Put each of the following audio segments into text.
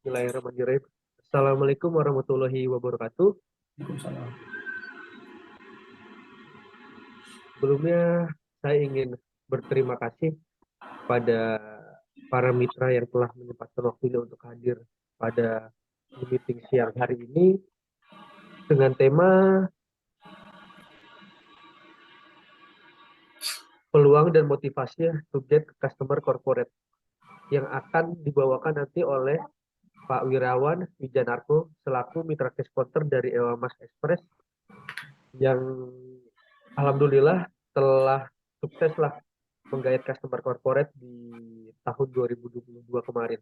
Bismillahirrahmanirrahim. Assalamualaikum warahmatullahi wabarakatuh. Waalaikumsalam. Sebelumnya saya ingin berterima kasih pada para mitra yang telah menyempatkan waktunya untuk hadir pada meeting siang hari ini dengan tema peluang dan motivasi to get customer corporate yang akan dibawakan nanti oleh Pak Wirawan Wijanarko selaku mitra cash counter dari Ewamas Express yang alhamdulillah telah sukseslah menggait customer corporate di tahun 2022 kemarin.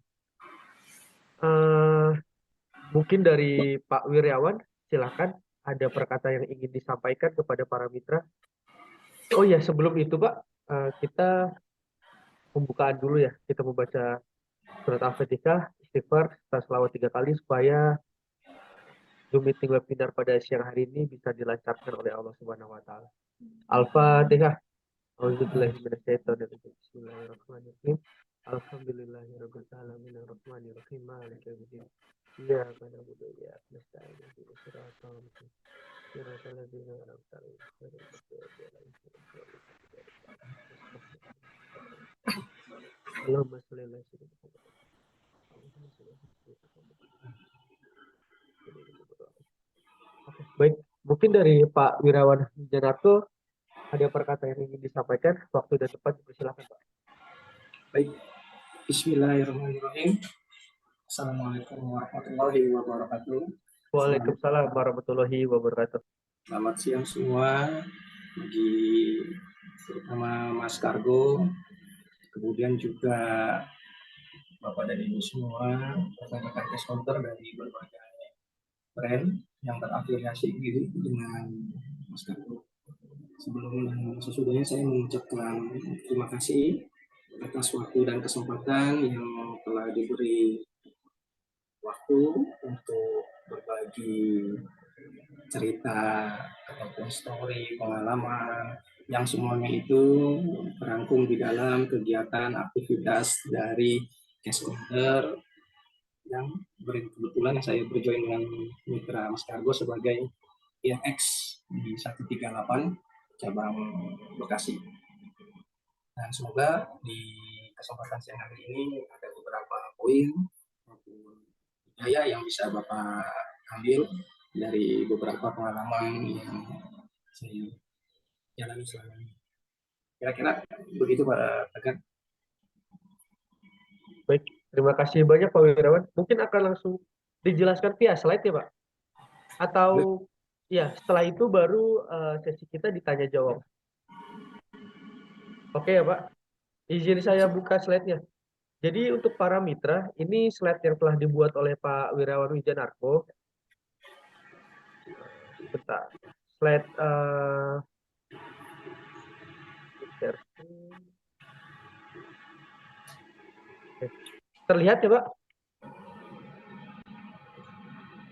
Mungkin dari Pak Wiryawan, silakan ada perkataan yang ingin disampaikan kepada para mitra. Oh ya, sebelum itu Pak, kita pembukaan dulu ya. Kita membaca surat Al-Fatihah, istighfar, serta selawat 3 kali supaya Zoom meeting webinar pada siang hari ini bisa dilancarkan oleh Allah Subhanahu wa taala. Al-Fatihah. Bismillahirrahmanirrahim. Alhamdulillahirabbil alamin arrahmanirrahim maliki yaumiddin. Iyyaka na'budu wa iyyaka nasta'in ihdinas siratal mustaqim. Siratal ladzina an'amta 'alaihim ghairil maghdubi 'alaihim waladdallin. Allahumma shalli ala sayyidina Muhammad. Oke, baik. Mungkin dari Pak Wirawan Wijanarko ada perkataan yang ingin disampaikan. Waktu dan tempat dipersilakan, Pak. Baik. Bismillahirrahmanirrahim. Assalamualaikum warahmatullahi wabarakatuh. Waalaikumsalam warahmatullahi wabarakatuh. Selamat siang semua, bagi terutama Mas Kargo, kemudian juga Bapak dan Ibu semua, rekan-rekan cash counter dari berbagai brand yang terafiliasi dengan Mas Kargo. Sebelum sesudahnya saya mengucapkan terima kasih atas waktu dan kesempatan yang telah diberi waktu untuk berbagi cerita ataupun story, pengalaman yang semuanya itu terangkum di dalam kegiatan aktivitas dari cash counter yang kebetulan saya berjoin dengan mitra Mas Kargo sebagai INX di 138 cabang Bekasi. Dan semoga di kesempatan siang hari ini ada beberapa poin maupun budaya yang bisa Bapak ambil dari beberapa pengalaman yang saya jalani selama ini. Kira-kira begitu Pak Tegar. Baik, terima kasih banyak Pak Wirawan. Mungkin akan langsung dijelaskan via slide ya Pak? Atau ya setelah itu baru sesi kita ditanya jawab. Oke ya Pak, izin saya buka slide-nya. Jadi untuk para mitra, ini slide yang telah dibuat oleh Pak Wirawan Wijanarko. Bentar, slide terlihat ya Pak?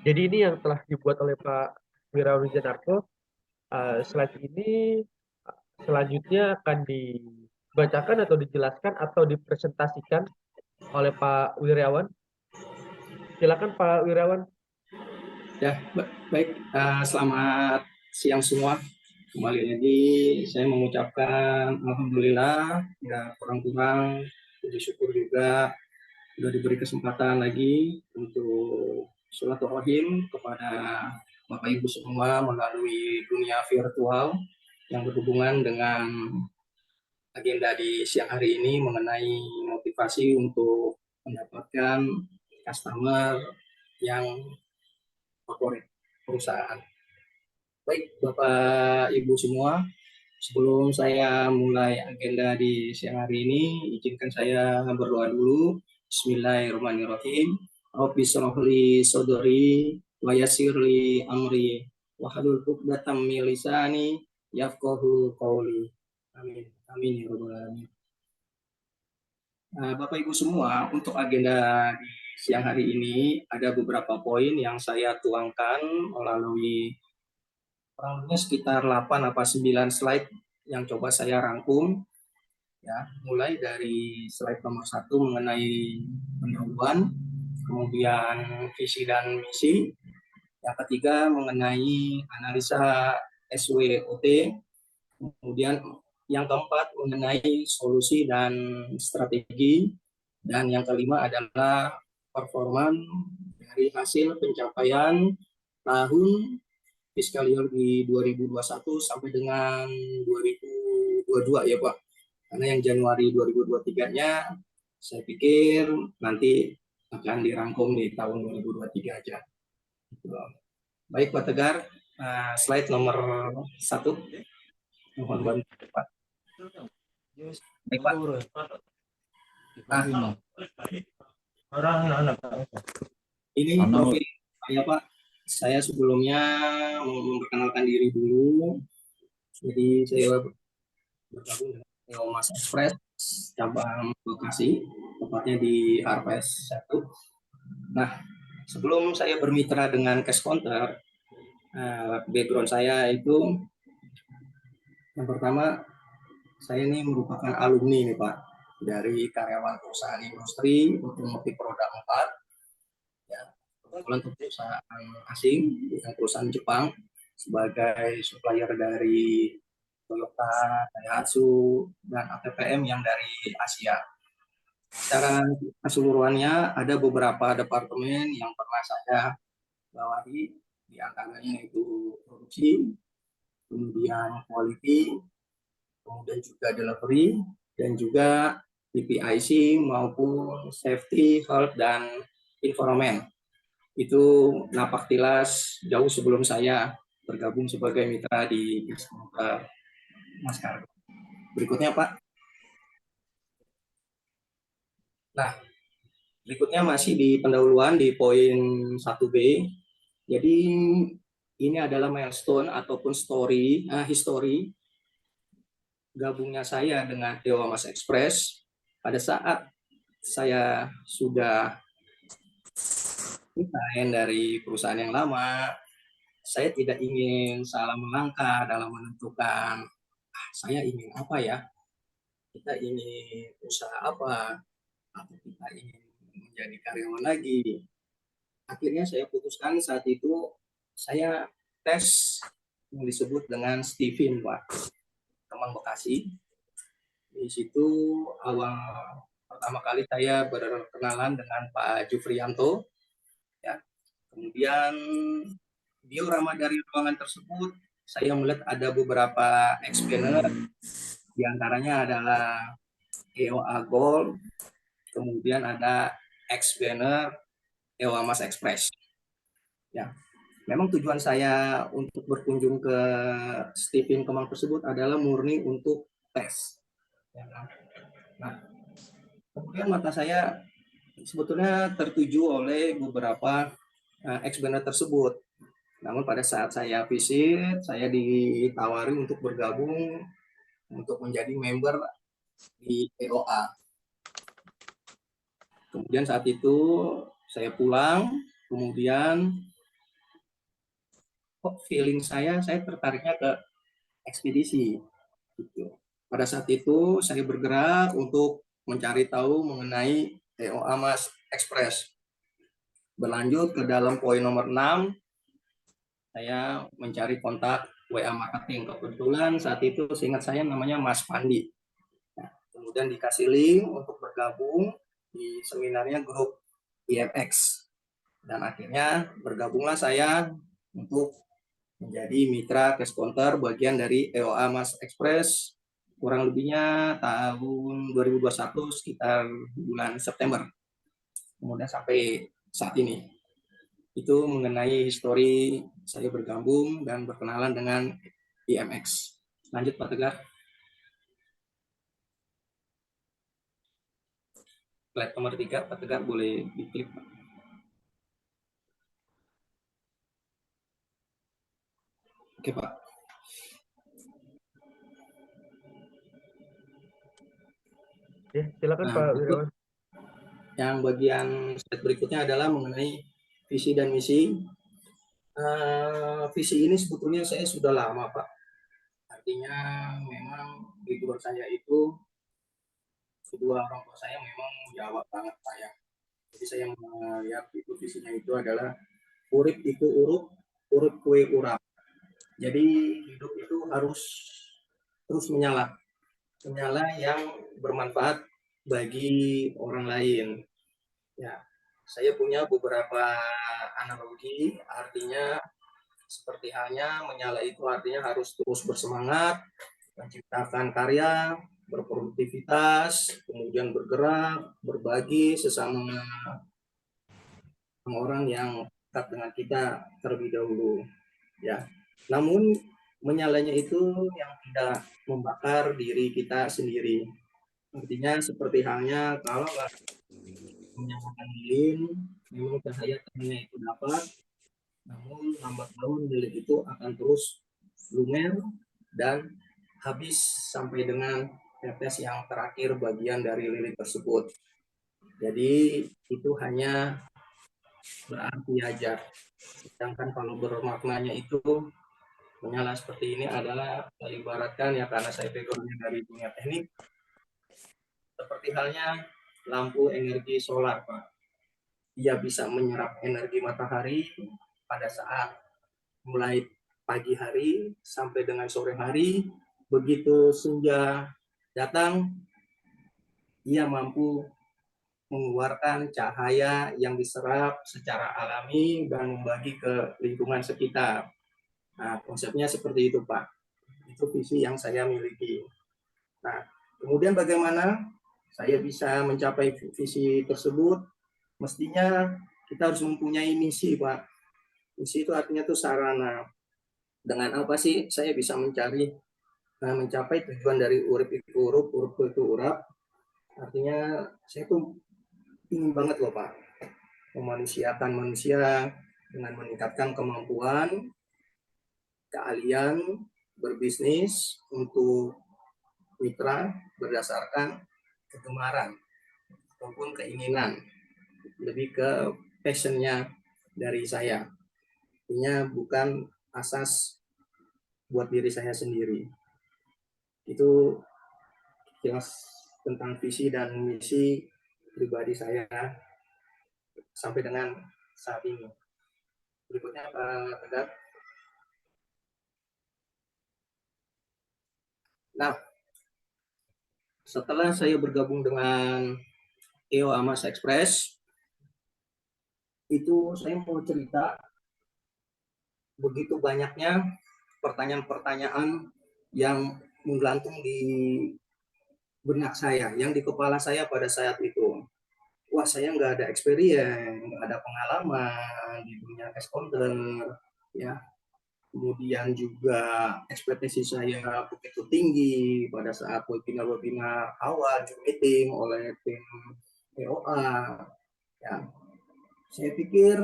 Jadi ini yang telah dibuat oleh Pak Wirawan Wijanarko. Slide ini selanjutnya akan dibacakan atau dijelaskan atau dipresentasikan oleh Pak Wirawan. Silakan Pak Wirawan. Ya, baik. Selamat siang semua. Kembali lagi saya mengucapkan alhamdulillah, ya kurang-kurang puji syukur juga sudah diberi kesempatan lagi untuk silaturahim kepada Bapak Ibu semua melalui dunia virtual yang berhubungan dengan agenda di siang hari ini mengenai motivasi untuk mendapatkan customer yang favorit perusahaan. Baik Bapak Ibu semua, sebelum saya mulai agenda di siang hari ini, izinkan saya berdoa dulu. Bismillahirrahmanirrahim. Rabbi shrah li sadri wa yassir li amri wahlul 'uqdatam min lisani yafqahu qawli. Amin. Amin ya rabbal alamin. Bapak Ibu semua, untuk agenda di siang hari ini ada beberapa poin yang saya tuangkan melalui kurang lebih sekitar 8 atau 9 slide yang coba saya rangkum, ya, mulai dari slide nomor 1 mengenai pendahuluan, kemudian visi dan misi. Yang ketiga mengenai analisa SWOT, kemudian yang keempat mengenai solusi dan strategi, dan yang kelima adalah performa dari hasil pencapaian tahun fiskal year di 2021 sampai dengan 2022 ya Pak. Karena yang Januari 2023-nya saya pikir nanti akan dirangkum di tahun 2023 aja. Baik Pak Tegar, slide nomor 1. Mohon bantu Pak. Baik Pak. Nah, ini profil saya Pak. Saya sebelumnya memperkenalkan diri dulu. Jadi saya bergabung dengan Mas Express cabang Bekasi, tepatnya di RPS 1. Nah, sebelum saya bermitra dengan Cash Counter, background saya itu yang pertama, saya ini merupakan alumni nih Pak, dari karyawan perusahaan industri otomotif roda 4, ya, kebetulan untuk perusahaan asing, perusahaan Jepang, sebagai supplier dari Toyota, Daihatsu, dan ATPM yang dari Asia. Secara keseluruhannya ada beberapa departemen yang pernah saya bawahi, di antaranya itu produksi, kemudian quality, kemudian juga delivery, dan juga PPIC maupun safety, health, dan environment. Itu napak tilas jauh sebelum saya bergabung sebagai mitra di Mas Kargo. Berikutnya Pak. Nah, berikutnya masih di pendahuluan di poin 1B. Jadi ini adalah milestone ataupun history gabungnya saya dengan Dewa Mas Express. Pada saat saya sudah resign dari perusahaan yang lama, saya tidak ingin salah melangkah dalam menentukan saya ingin apa ya, kita ingin usaha apa, atau kita ingin menjadi karyawan lagi. Akhirnya saya putuskan saat itu saya tes yang disebut dengan Steven Pak, Kemang Bekasi. Di situ awal pertama kali saya berkenalan dengan Pak Jufrianto, ya. Kemudian diorama dari ruangan tersebut saya melihat ada beberapa explainer, diantaranya adalah EOA Gold, kemudian ada explainer EOA Mas Express. Ya, memang tujuan saya untuk berkunjung ke Steven Kemang tersebut adalah murni untuk tes. Ya, nah, kemudian mata saya sebetulnya tertuju oleh beberapa explainer tersebut. Namun pada saat saya visit, saya ditawari untuk bergabung untuk menjadi member di EOA. Kemudian saat itu saya pulang, kemudian kok feeling saya tertariknya ke ekspedisi. Gitu. Pada saat itu saya bergerak untuk mencari tahu mengenai EOA Mas Express. Berlanjut ke dalam poin nomor 6, saya mencari kontak WA marketing. Kebetulan saat itu seingat saya namanya Mas Pandi. Nah, kemudian dikasih link untuk bergabung di seminarnya grup IMX. Dan akhirnya bergabunglah saya untuk menjadi mitra Cash Counter bagian dari EOA Mas Express kurang lebihnya tahun 2021 sekitar bulan September. Kemudian sampai saat ini. Itu mengenai histori saya bergabung dan berkenalan dengan IMX. Lanjut Pak Tegar. Slide nomor 3, Pak Tegar boleh diklik Pak. Oke Pak. Ya, silakan Pak Wirawan. Yang bagian slide berikutnya adalah mengenai visi dan misi. Visi ini sebetulnya saya sudah lama Pak. Artinya memang background saya itu kedua orang tua saya memang Jawa banget Pak ya. Jadi saya melihat itu visinya itu adalah urip iku urup, urip kue urap. Jadi hidup itu harus terus menyala, menyala yang bermanfaat bagi orang lain. Ya, saya punya beberapa analogi, artinya seperti halnya menyala itu artinya harus terus bersemangat, menciptakan karya, berproduktivitas, kemudian bergerak, berbagi sesama orang yang dekat dengan kita terlebih dahulu. Ya, namun menyalanya itu yang tidak membakar diri kita sendiri. Artinya seperti halnya kalau menyalakan lilin, memang cahaya terangnya itu dapat, namun lambat laun lilin itu akan terus lumer dan habis sampai dengan tetes yang terakhir bagian dari lilin tersebut. Jadi itu hanya berarti aja. Sedangkan kalau bermaknanya itu menyala seperti ini adalah ibaratkan ya, karena saya backgroundnya dari dunia teknik, seperti halnya lampu energi solar, Pak. Dia bisa menyerap energi matahari pada saat mulai pagi hari sampai dengan sore hari. Begitu senja datang, ia mampu mengeluarkan cahaya yang diserap secara alami dan membagi ke lingkungan sekitar. Nah, konsepnya seperti itu, Pak. Itu visi yang saya miliki. Nah, kemudian bagaimana saya bisa mencapai visi tersebut? Mestinya kita harus mempunyai misi, Pak. Misi itu artinya tuh sarana. Dengan apa sih saya bisa mencapai tujuan dari urip itu urup, urup itu urap. Artinya saya tuh ingin banget loh, Pak, memanusiakan manusia dengan meningkatkan kemampuan, keahlian berbisnis untuk mitra berdasarkan kegemaran ataupun keinginan, lebih ke passionnya dari saya. Artinya bukan asas buat diri saya sendiri. Itu jelas tentang visi dan misi pribadi saya sampai dengan saat ini. Berikutnya Pak Tegar. Nah, setelah saya bergabung dengan EO Amas Express, itu saya mau cerita begitu banyaknya pertanyaan-pertanyaan yang menggantung di benak saya, yang di kepala saya pada saat itu. Wah, saya nggak ada experience, nggak ada pengalaman di dunia cash counter, ya. Kemudian juga ekspektasi saya begitu tinggi pada saat webinar-webinar awal, Zoom meeting oleh tim EOA. Ya, saya pikir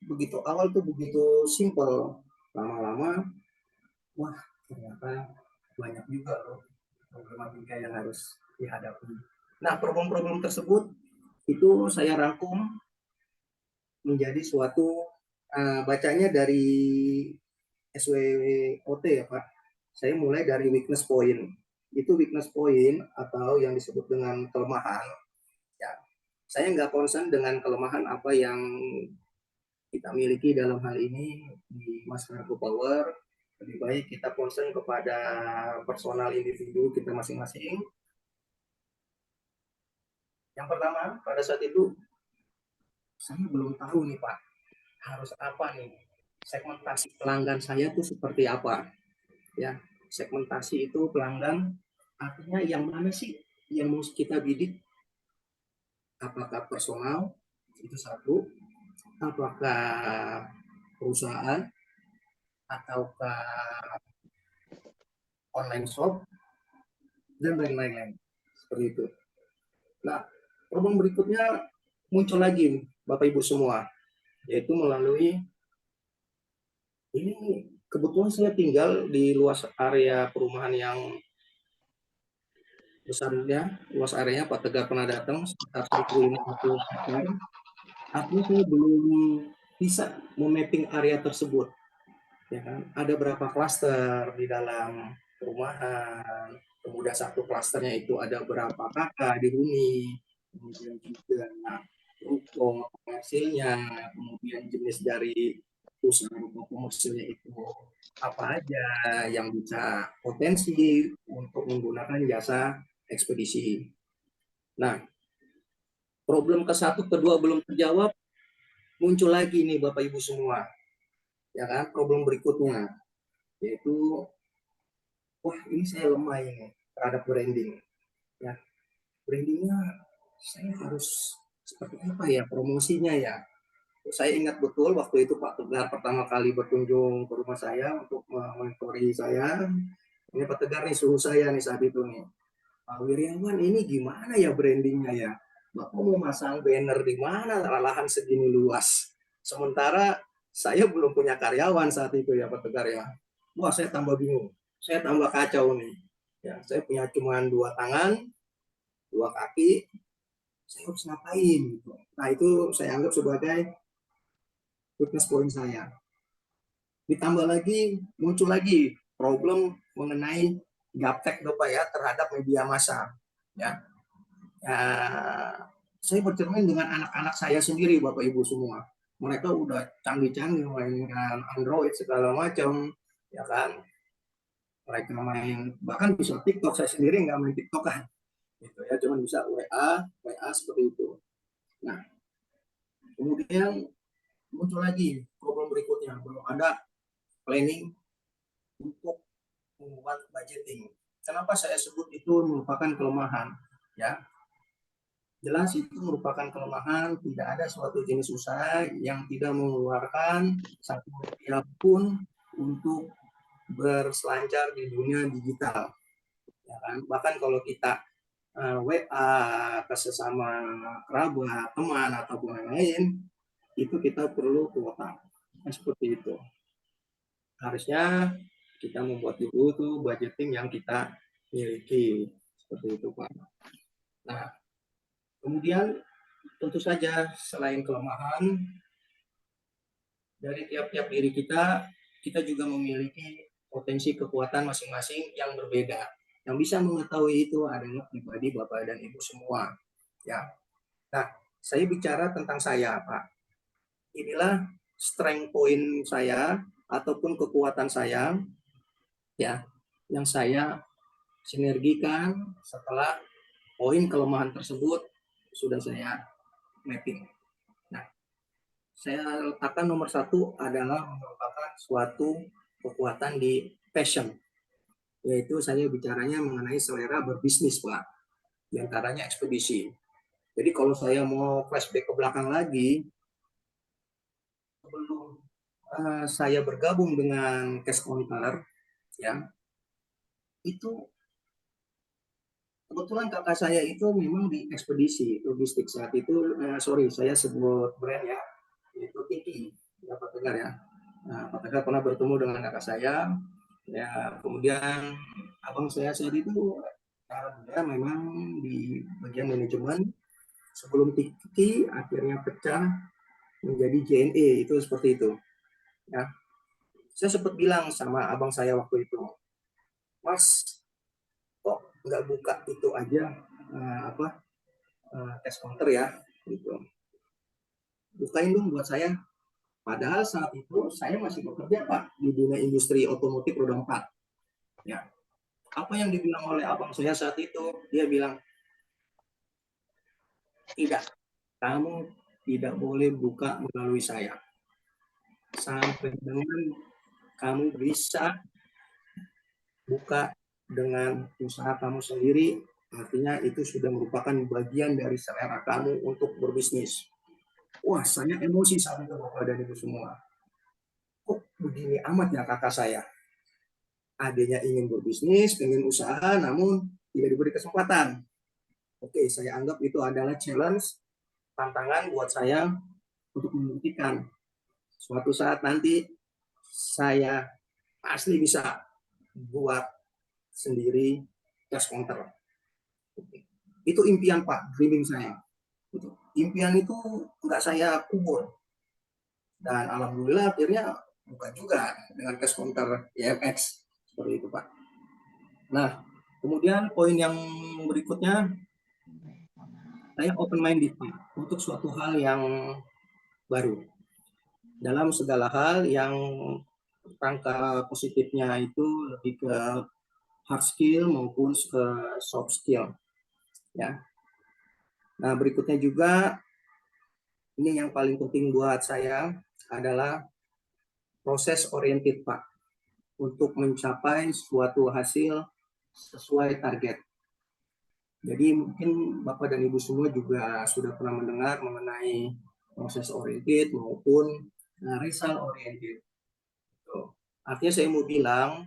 begitu awal tuh begitu simple, lama-lama, wah ternyata banyak juga loh problematika yang harus dihadapi. Nah, problem-problem tersebut itu saya rangkum menjadi suatu bacanya dari SWOT ya Pak. Saya mulai dari weakness point. Itu weakness point atau yang disebut dengan kelemahan. Ya, saya nggak concern dengan kelemahan apa yang kita miliki dalam hal ini di Mas Marco Power. Lebih baik kita concern kepada personal individu kita masing-masing. Yang pertama, pada saat itu saya belum tahu nih Pak, harus apa nih, segmentasi pelanggan saya itu seperti apa ya. Segmentasi itu pelanggan artinya yang mana sih yang mau kita bidik, apakah personal itu satu, apakah perusahaan ataukah online shop dan lain-lain seperti itu. Nah, problem berikutnya muncul lagi Bapak Ibu semua, yaitu melalui ini, kebetulan saya tinggal di luas area perumahan yang besarnya, luas areanya Pak Tegar pernah datang sekitar 1.500 hektar. Artinya saya belum bisa memapping area tersebut. Ya kan? Ada berapa klaster di dalam perumahan, kemudian satu klasternya itu ada berapa kakak dihuni, kemudian juga ruko komersilnya, kemudian jenis dari usaha ruko komersilnya itu apa aja yang bisa potensi untuk menggunakan jasa ekspedisi. Nah, problem ke satu, kedua belum terjawab, muncul lagi nih Bapak Ibu semua, ya kan? Problem berikutnya yaitu, wah ini saya lemah ini terhadap branding, ya. Brandingnya saya harus seperti apa ya promosinya ya. Saya ingat betul waktu itu Pak Tegar pertama kali berkunjung ke rumah saya untuk mentori saya. Ini Pak Tegar nih suruh saya nih saat itu nih, Pak Wiryawan ini gimana ya brandingnya ya? Bapak mau masang banner di mana lahan segini luas? Sementara saya belum punya karyawan saat itu ya Pak Tegar ya. Wah saya tambah bingung, saya tambah kacau nih. Ya, saya punya cuma dua tangan, dua kaki, saya harus ngapain gitu. Nah itu saya anggap sebagai weakness point saya. Ditambah lagi, muncul lagi problem mengenai gaptek Bapak ya terhadap media massa. Ya, ya saya bercermin dengan anak-anak saya sendiri Bapak Ibu semua. Mereka udah canggih-canggih mainkan Android segala macam, ya kan. Mereka main bahkan bisa TikTok, saya sendiri nggak main TikTok kan. Gitu ya, cuma bisa WA seperti itu. Nah, kemudian muncul lagi problem berikutnya, belum ada planning untuk membuat budgeting. Kenapa saya sebut itu merupakan kelemahan? Ya, jelas itu merupakan kelemahan. Tidak ada suatu jenis usaha yang tidak mengeluarkan satu rupiah pun untuk berselancar di dunia digital. Ya kan? Bahkan kalau kita WA ke sesama kerabat, teman ataupun lain-lain, itu kita perlu kuota. Seperti itu. Harusnya kita membuat dulu tuh budgeting yang kita miliki. Seperti itu, Pak. Nah, kemudian tentu saja selain kelemahan dari tiap-tiap diri kita, kita juga memiliki potensi kekuatan masing-masing yang berbeda. Yang bisa mengetahui itu adalah pribadi Bapak dan Ibu semua. Ya. Nah, saya bicara tentang saya, Pak. Inilah strength point saya ataupun kekuatan saya, ya, yang saya sinergikan setelah poin kelemahan tersebut sudah saya mapping. Nah, saya letakkan nomor satu adalah merupakan suatu kekuatan di passion, yaitu saya bicaranya mengenai selera berbisnis, Pak, diantaranya ekspedisi. Jadi kalau saya mau flashback ke belakang lagi, sebelum saya bergabung dengan Cash Counter, ya, itu kebetulan kakak saya itu memang di ekspedisi logistik saat itu. Sorry, saya sebut brand ya, itu Tiki, ya Pak Tegar ya. Nah, Pak Tegar pernah bertemu dengan kakak saya, ya kemudian abang saya saat itu dia memang di bagian manajemen. Sebelum Tiki akhirnya pecah menjadi JNE, itu seperti itu. Ya, saya sempat bilang sama abang saya waktu itu, Mas, kok nggak buka itu aja cash counter ya, gitu. Bukain dong buat saya. Padahal saat itu saya masih bekerja Pak di dunia industri otomotif roda 4. Ya. Apa yang dibilang oleh abang saya saat itu? Dia bilang, tidak, kamu tidak boleh buka melalui saya. Sampai dengan kamu bisa buka dengan usaha kamu sendiri, artinya itu sudah merupakan bagian dari selera kamu untuk berbisnis. Wah, saya emosi saat itu Bapak dan Ibu semua. Kok begini amat ya kakak saya? Adanya ingin berbisnis, ingin usaha, namun tidak diberi kesempatan. Oke, saya anggap itu adalah challenge, tantangan buat saya untuk membuktikan suatu saat nanti saya pasti bisa buat sendiri cash counter. Itu impian Pak, dreaming saya. Impian itu nggak saya kubur. Dan alhamdulillah akhirnya bukan juga dengan cash counter IFX. Seperti itu Pak. Nah, kemudian poin yang berikutnya, saya open minded Pak, untuk suatu hal yang baru dalam segala hal yang rangka positifnya itu lebih ke hard skill maupun ke soft skill ya. Nah, berikutnya juga ini yang paling penting buat saya adalah proses oriented Pak, untuk mencapai suatu hasil sesuai target. Jadi mungkin Bapak dan Ibu semua juga sudah pernah mendengar mengenai proses oriented maupun result oriented. Artinya saya mau bilang,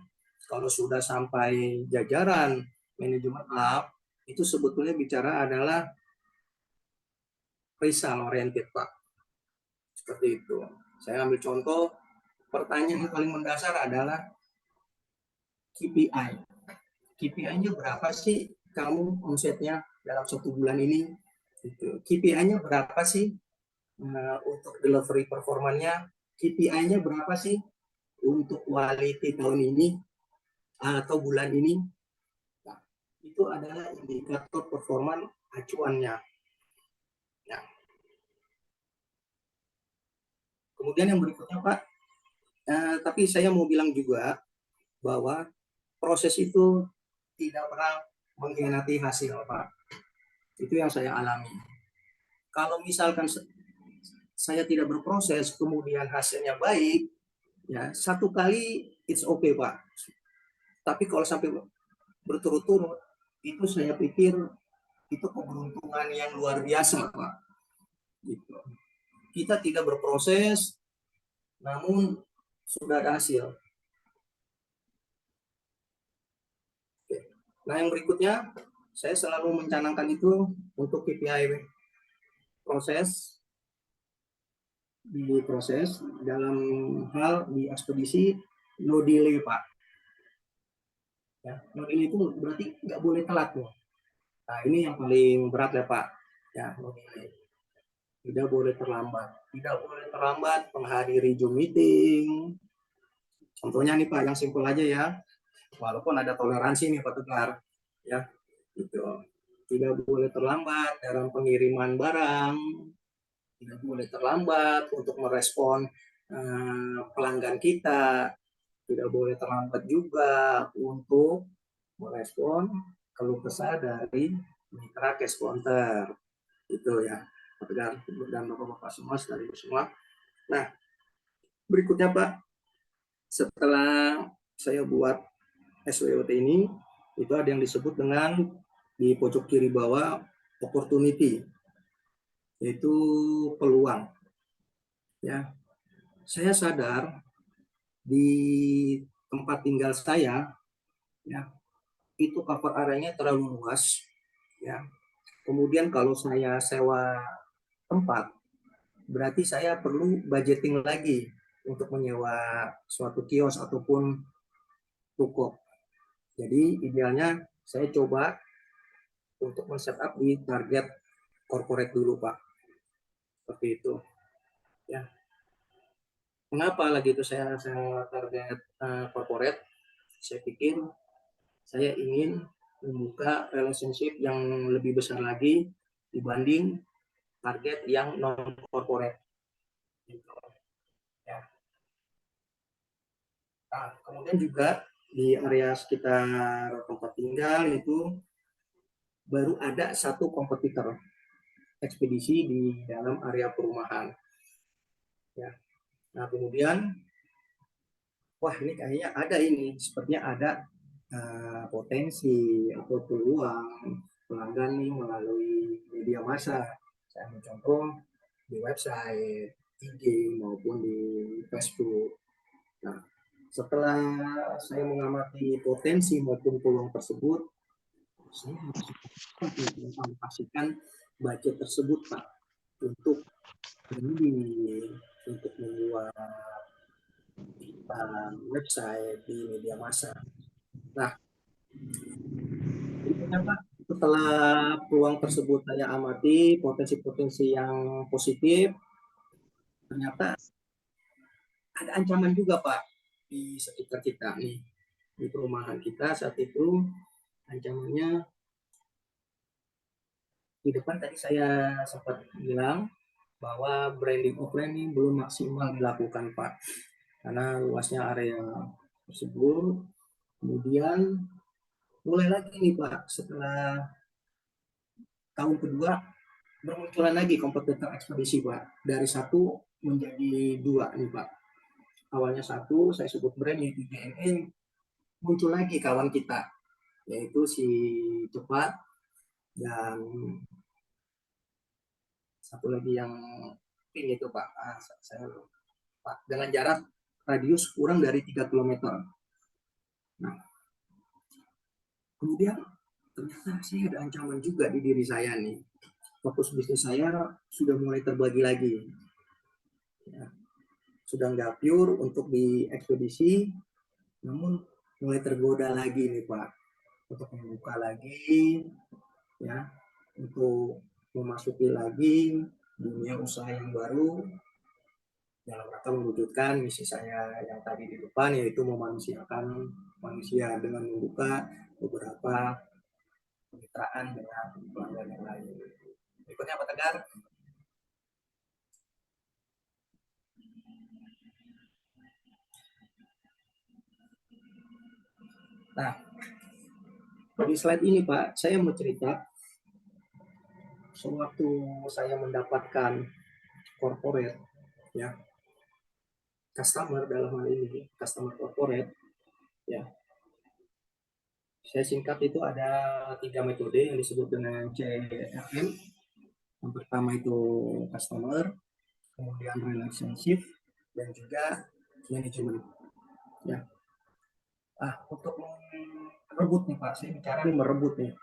kalau sudah sampai jajaran manajemen lab, itu sebetulnya bicara adalah result oriented Pak. Seperti itu. Saya ambil contoh, pertanyaan yang paling mendasar adalah KPI. KPI-nya berapa sih kamu omsetnya dalam 1 bulan ini? KPI-nya berapa sih untuk delivery performanya? KPI-nya berapa sih untuk quality tahun ini atau bulan ini? Nah, itu adalah indikator performan acuannya. Nah, kemudian yang berikutnya Pak, tapi saya mau bilang juga bahwa proses itu tidak pernah mengkhianati hasil Pak. Itu yang saya alami. Kalau misalkan saya tidak berproses, kemudian hasilnya baik, ya 1 kali it's okay Pak. Tapi kalau sampai berturut-turut, itu saya pikir itu keberuntungan yang luar biasa Pak. Gitu. Kita tidak berproses, namun sudah ada hasil. Oke. Nah yang berikutnya, saya selalu mencanangkan itu untuk KPI proses, diproses dalam hal di ekspedisi no delay Pak. Ya, no delay itu berarti nggak boleh telat loh. Nah ini yang paling berat ya Pak. Ya, no delay. Tidak boleh terlambat. Tidak boleh terlambat menghadiri Zoom meeting. Contohnya nih Pak, yang simpel aja ya. Walaupun ada toleransi nih Pak Tegar. Ya, gitu. Tidak boleh terlambat dalam pengiriman barang. Tidak boleh terlambat untuk merespon pelanggan kita. Tidak boleh terlambat juga untuk merespon keluh kesah dari mitra cash counter. Itu ya. Pak Tegar dan Bapak-Bapak semua, sekaligus semua. Nah, berikutnya Pak, setelah saya buat SWOT ini, itu ada yang disebut dengan di pojok kiri bawah opportunity, yaitu peluang. Ya, saya sadar di tempat tinggal saya, ya, itu cover areanya terlalu luas. Ya, kemudian kalau saya sewa tempat, berarti saya perlu budgeting lagi untuk menyewa suatu kios ataupun toko. Jadi idealnya saya coba untuk men-setup di target corporate dulu Pak. Seperti itu. Ya. Kenapa lagi itu saya target corporate? Saya pikir saya ingin membuka relationship yang lebih besar lagi dibanding target yang non corporate. Gitu. Ya. Nah, kemudian juga di area sekitar tempat tinggal itu baru ada satu kompetitor ekspedisi di dalam area perumahan. Ya. Nah, kemudian, wah ini kayaknya ada ini, sepertinya ada potensi atau peluang pelanggan nih melalui media massa. Saya mencontoh di website, IG maupun di Facebook. Nah, setelah saya mengamati potensi maupun peluang tersebut, saya harus mengalokasikan budget tersebut Pak untuk ini, untuk membuat website di media massa. Nah, berikutnya Pak, setelah peluang tersebut saya amati, potensi-potensi yang positif, ternyata ada ancaman juga Pak di sekitar kita nih, di perumahan kita saat itu ancamannya di depan tadi saya sempat bilang bahwa branding offline ini belum maksimal dilakukan Pak, karena luasnya area tersebut. Kemudian mulai lagi nih Pak, setelah tahun kedua bermunculan lagi kompetitor ekspedisi Pak, dari satu menjadi dua nih Pak. Awalnya satu, saya sebut brand yaitu JNE, muncul lagi kawan kita, yaitu si Cepat, dan satu lagi yang ini itu Pak, saya Pak, dengan jarak radius kurang dari 3 km. Nah, kemudian ternyata saya ada ancaman juga di diri saya nih. Fokus bisnis saya sudah mulai terbagi lagi. Ya, sudah nggak pure untuk di ekspedisi, namun mulai tergoda lagi nih Pak, untuk membuka lagi, ya, untuk memasuki lagi dunia usaha yang baru dalam rangka mewujudkan misi saya yang tadi di depan, yaitu memanusiakan manusia dengan membuka beberapa kemitraan dengan pelanggan yang lain. Berikutnya Pak Tegar. Nah, di slide ini Pak, saya mau cerita sewaktu saya mendapatkan corporate, ya, customer dalam hal ini customer corporate, ya, saya singkat itu ada 3 metode yang disebut dengan CRM. Yang pertama itu customer, kemudian relationship, dan juga manajemen, ya. Untuk merebut nih Pak, saya bicara nih merebut nih,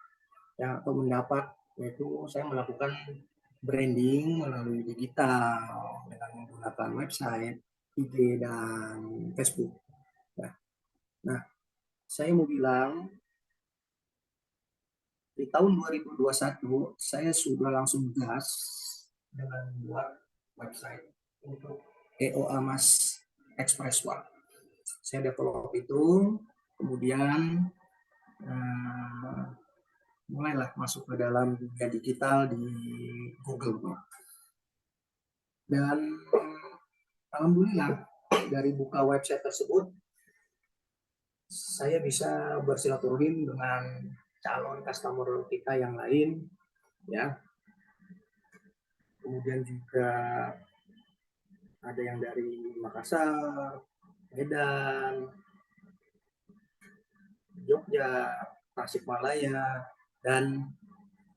ya, atau mendapat, yaitu saya melakukan branding melalui digital dengan menggunakan website, IG, dan Facebook, ya. Nah, saya mau bilang di tahun 2021 saya sudah langsung gas dengan membuat website untuk EOA Mas Express One. Saya develop itu, kemudian mulailah masuk ke dalam dunia digital di Google. Dan alhamdulillah dari buka website tersebut saya bisa bersilaturahim dengan calon customer kita yang lain, ya. Kemudian juga ada yang dari Makassar, Medan, Jogja, Tasikmalaya, dan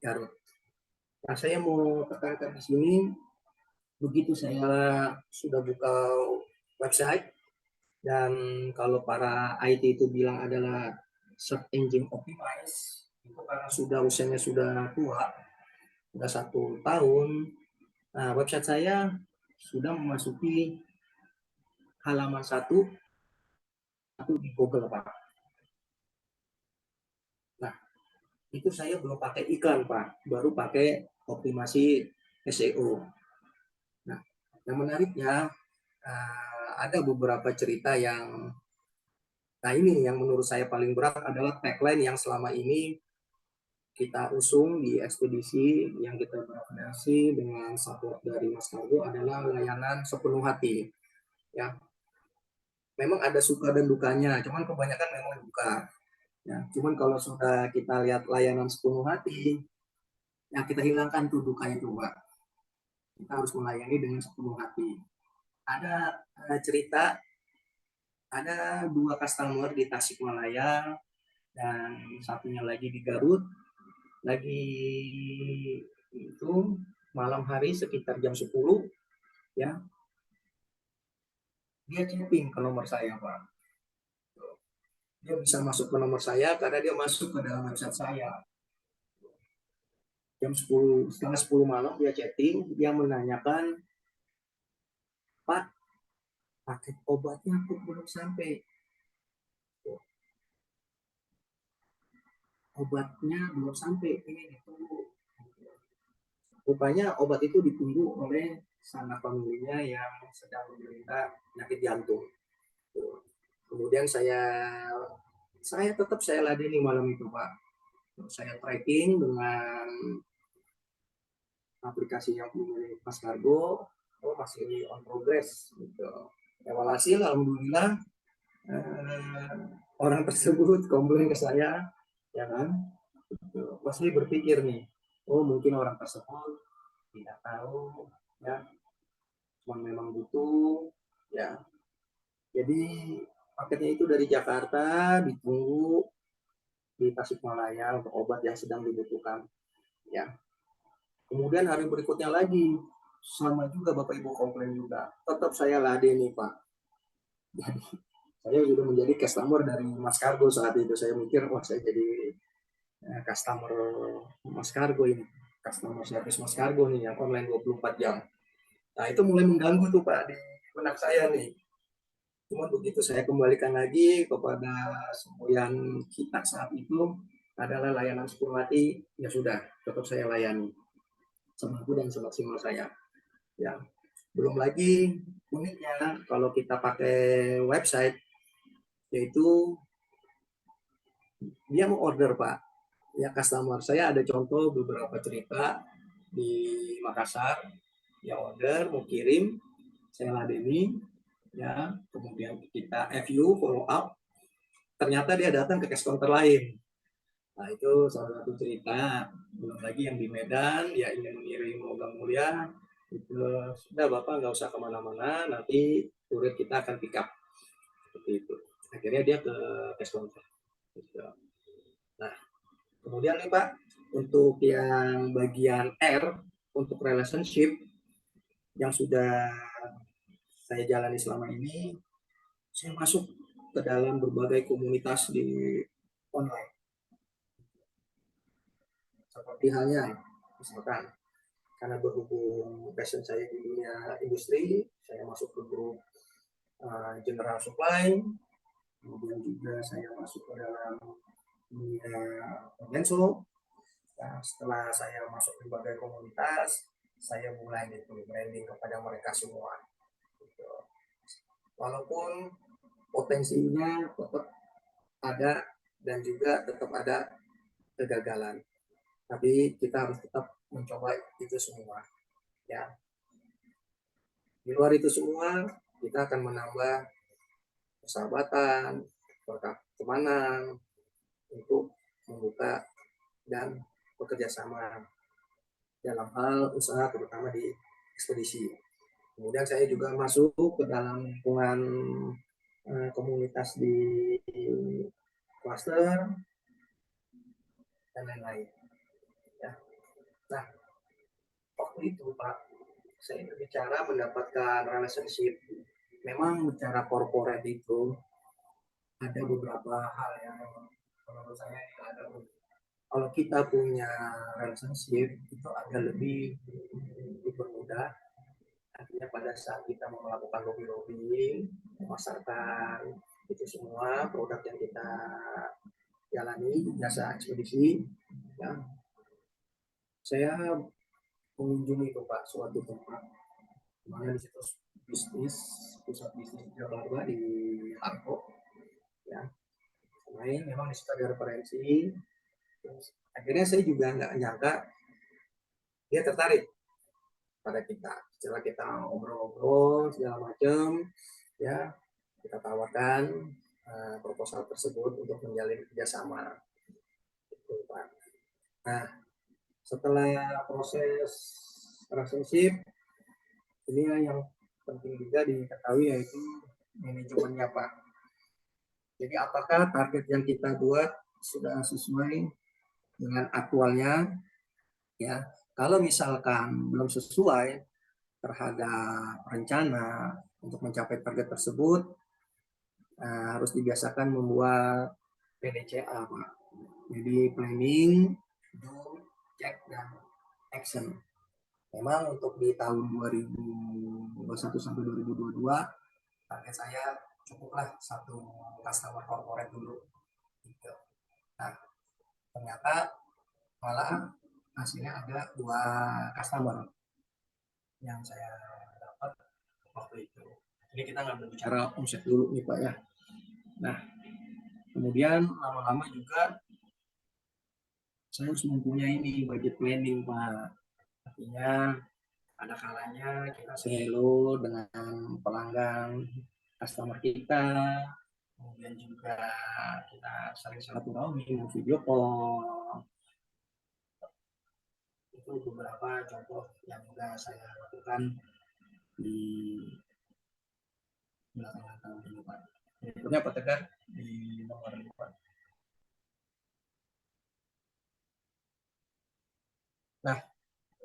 Garut. Nah, saya mau tekankan di sini, begitu saya sudah buka website, dan kalau para IT itu bilang adalah search engine optimize, itu karena sudah usianya sudah tua, sudah 1 tahun, nah, website saya sudah memasuki halaman satu di Google Pak. Nah, itu saya belum pakai iklan Pak, baru pakai optimasi SEO. Nah, yang menariknya ada beberapa cerita yang, nah ini yang menurut saya paling berat adalah tagline yang selama ini kita usung di ekspedisi yang kita berafiliasi dengan support dari Mas Kargo adalah layanan sepenuh hati. Ya, memang ada suka dan dukanya, cuman kebanyakan memang duka. Ya, cuman kalau sudah kita lihat layanan sepenuh hati, yang kita hilangkan tuh dukanya coba. Kita harus melayani dengan sepenuh hati. Ada cerita, ada 2 customer di Tasikmalaya dan satunya lagi di Garut, lagi itu malam hari sekitar jam 10, ya, dia chatting ke nomor saya Pak. Dia bisa masuk ke nomor saya karena dia masuk ke dalam website saya. Jam 10, setengah 10 malam dia chatting, dia menanyakan, Pak, paket obatnya kok belum sampai, obatnya belum sampai, ini ditunggu. Rupanya obat itu ditunggu oleh sanak familinya yang sedang menderita penyakit jantung. Kemudian saya tetap saya ladeni malam itu Pak. Saya tracking dengan aplikasi yang punya Mas Kargo, oh masih on progress gitu. Evaluasi alhamdulillah orang tersebut komplain ke saya, ya kan? Gitu. Pasti berpikir nih, oh mungkin orang tersebut tidak tahu, ya, cuma memang butuh, ya. Jadi paketnya itu dari Jakarta ditunggu di Tasikmalaya untuk obat yang sedang dibutuhkan, ya. Kemudian hari berikutnya lagi sama juga Bapak Ibu komplain juga, tetap saya ladeni Pak. Jadi saya sudah menjadi customer dari Mas Kargo saat itu. Saya mikir, wah saya jadi customer Mas Kargo ini, customer service Mas Kargo nih yang online 24 jam. Nah itu mulai mengganggu tuh Pak di benak saya nih. Cuma begitu saya kembalikan lagi kepada semboyan kita saat itu adalah layanan sepenuh hati, ya sudah, tetap saya layani semampu dan semaksimal saya. Ya, belum lagi uniknya kalau kita pakai website, yaitu dia mau order Pak, ya customer. Saya ada contoh beberapa cerita di Makassar, dia order mau kirim, saya ladeni, ya, kemudian kita FU follow up, ternyata dia datang ke cash counter lain. Nah itu salah satu cerita. Belum lagi yang di Medan, dia ingin mengirim logam mulia, itu sudah Bapak nggak usah kemana-mana, nanti kurir kita akan pick up, seperti itu. Akhirnya dia ke cash counter. Nah kemudian nih Pak, untuk yang bagian R, untuk relationship yang sudah saya jalani selama ini, saya masuk ke dalam berbagai komunitas di online. Seperti halnya, misalkan, karena berhubung passion saya di dunia industri, saya masuk ke grup general supply, kemudian juga saya masuk ke dalam dunia menso. Nah, setelah saya masuk ke berbagai komunitas, saya mulai itu branding kepada mereka semua. Gitu. Walaupun potensinya tetap ada dan juga tetap ada kegagalan, tapi kita harus tetap mencoba itu semua. Ya, di luar itu semua kita akan menambah persahabatan, pertemanan untuk membuka dan bekerja sama dalam hal usaha terutama di ekspedisi. Kemudian saya juga masuk ke dalam lingkungan komunitas di cluster dan lain-lain. Ya. Nah, waktu itu Pak, saya berbicara mendapatkan relationship. Memang bicara corporate itu ada beberapa hal yang menurut saya ada. Kalau kita punya relationship itu agak lebih dipermudah. Artinya pada saat kita mau melakukan lobby-lobbying, memasarkan itu semua produk yang kita jalani jasa ekspedisi, ya, saya mengunjungi itu Pak suatu tempat mana di situ bisnis, pusat bisnis Jawa di Arko, ya. Selain memang di situ ada referensi, terus akhirnya saya juga nggak nyangka dia tertarik pada kita. Setelah kita ngobrol-ngobrol segala macam, ya kita tawarkan proposal tersebut untuk menjalin kerjasama. Gitu, Pak. Nah, setelah proses relationship, ini yang penting juga diketahui yaitu manajemennya Pak. Jadi apakah target yang kita buat sudah sesuai dengan aktualnya? Ya, kalau misalkan belum sesuai terhadap rencana untuk mencapai target tersebut, harus dibiasakan membuat PDCA Pak. Jadi planning, do, check, dan action. Memang untuk di tahun 2021 sampai 2022 target saya cukuplah satu customer corporate dulu. Gitu. Nah, ternyata malah hasilnya ada 2 customer yang saya dapat waktu itu. Ini kita nggak berbicara omset dulu nih Pak ya. Nah, kemudian lama-lama juga saya harus mempunyai ini budget planning Pak. Artinya ada kalanya kita selalu dengan pelanggan customer kita, kemudian juga kita sering silaturahmi, video call. Itu beberapa contoh yang sudah saya lakukan di belakangan tahun ini, Pak. Berikutnya Pak Tegar di nomor 5. Nah,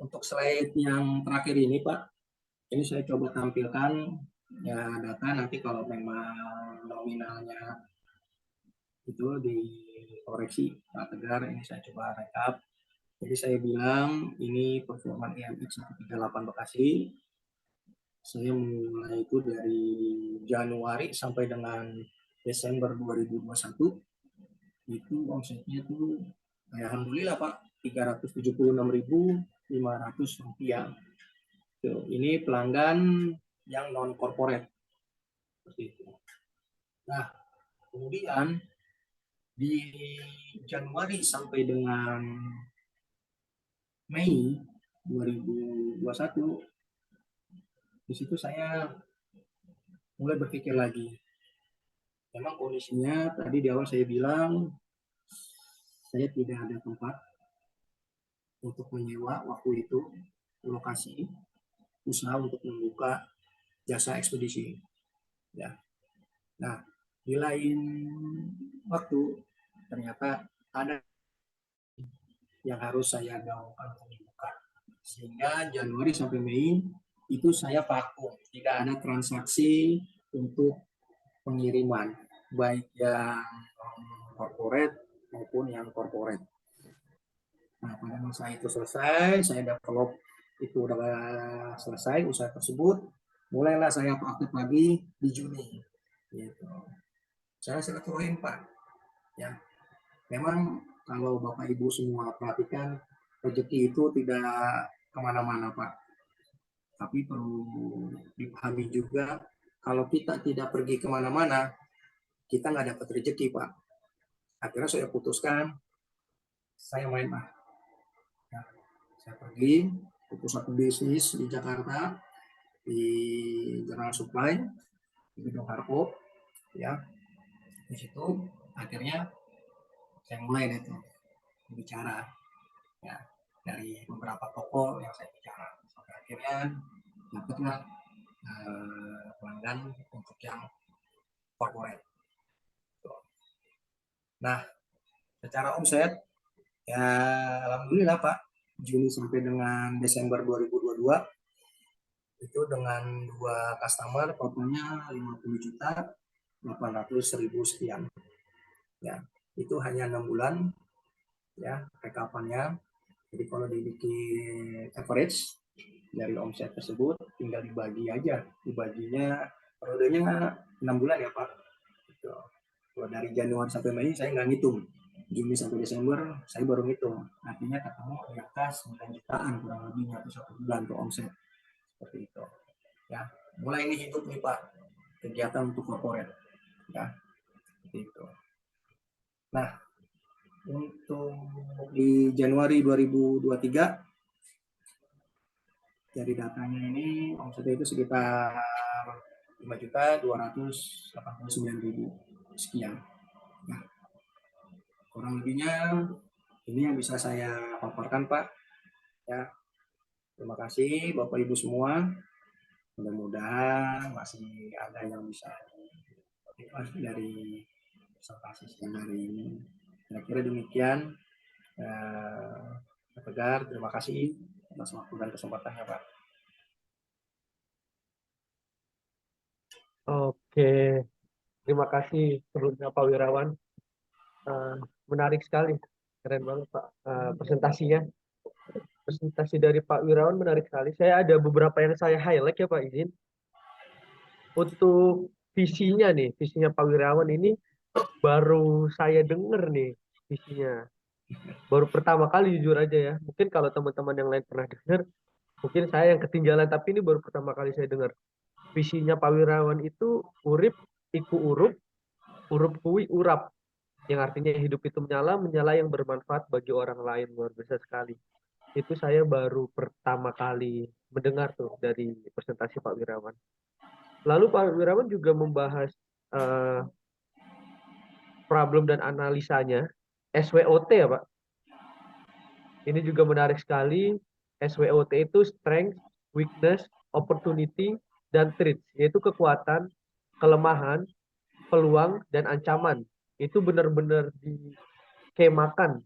untuk slide yang terakhir ini Pak, ini saya coba tampilkan ya data, nanti kalau memang nominalnya itu dikoreksi Pak Tegar, ini saya coba rekap. Jadi saya bilang ini performa IMX 138 Bekasi. Saya mulai itu dari Januari sampai dengan Desember 2021 itu omsetnya itu alhamdulillah Pak 376.500 rupiah. Tuh, ini pelanggan yang non corporate seperti itu. Nah, kemudian di Januari sampai dengan Mei 2021 di situ saya mulai berpikir lagi. Memang kondisinya tadi di awal saya bilang saya tidak ada tempat untuk menyewa waktu itu lokasi usaha untuk membuka jasa ekspedisi. Ya. Nah, di lain waktu ternyata ada yang harus saya gaungkan untuk dibuka. Sehingga Januari sampai Mei itu saya vakum, tidak ada transaksi untuk pengiriman, baik yang corporate maupun yang corporate. Nah, pada masa itu selesai, saya develop itu udah selesai usaha tersebut, mulailah saya aktif lagi di Juni. Gitu. Saya silaturahim Pak. Ya, memang kalau Bapak Ibu semua perhatikan, rezeki itu tidak kemana-mana Pak. Tapi perlu dipahami juga, kalau kita tidak pergi kemana-mana, kita nggak dapat rezeki Pak. Akhirnya saya putuskan, saya main Pak. Ya, saya pergi ke pusat bisnis di Jakarta, di General Supply, di Gedung Harpo, ya. Di situ akhirnya saya mulai itu bicara, ya, dari beberapa toko yang saya bicara. Sampai akhirnya dapatlah pelanggan untuk yang corporate. Nah, secara omset, ya alhamdulillah Pak, Juni sampai dengan Desember 2022 itu dengan 2 customer totalnya 50 juta 800.000 sekian. Ya, itu hanya 6 bulan ya rekapannya. Jadi kalau dibikin average dari omset tersebut tinggal dibagi aja, dibaginya periodenya 6 bulan ya Pak. Gitu. Kalau dari Januari sampai Mei saya nggak ngitung, Juni sampai Desember saya baru ngitung, artinya ketemu di atas 9 jutaan kurang lebihnya atau 1 bulan untuk omset seperti itu. Ya, mulai ini hidup nih Pak kegiatan untuk corporate, ya seperti itu. Nah, untuk di Januari 2023 dari datanya ini omsetnya itu sekitar 5.289.000 sekian. Nah, kurang lebihnya ini yang bisa saya paparkan Pak. Ya, terima kasih Bapak Ibu semua. Mudah-mudahan masih ada yang bisa dari presentasi siang hari ini. Kira-kira demikian. Pak Tegar, terima kasih atas waktu dan kesempatannya Pak. Oke, terima kasih sebelumnya Pak Wirawan. Menarik sekali, keren banget Pak presentasinya. Presentasi dari Pak Wirawan menarik sekali. Saya ada beberapa yang saya highlight ya Pak, izin. Untuk visinya nih, visinya Pak Wirawan ini baru saya dengar nih visinya. Baru pertama kali jujur aja ya. Mungkin kalau teman-teman yang lain pernah dengar, mungkin saya yang ketinggalan, tapi ini baru pertama kali saya dengar. Visinya Pak Wirawan itu urip, iku urup, urup kui urap. Yang artinya hidup itu menyala, menyala yang bermanfaat bagi orang lain. Luar biasa sekali. Itu saya baru pertama kali mendengar tuh dari presentasi Pak Wirawan. Lalu Pak Wirawan juga membahas eh, problem dan analisanya SWOT ya Pak. Ini juga menarik sekali. SWOT itu strength, weakness, opportunity, dan threats, yaitu kekuatan, kelemahan, peluang, dan ancaman. Itu benar-benar dikemakan,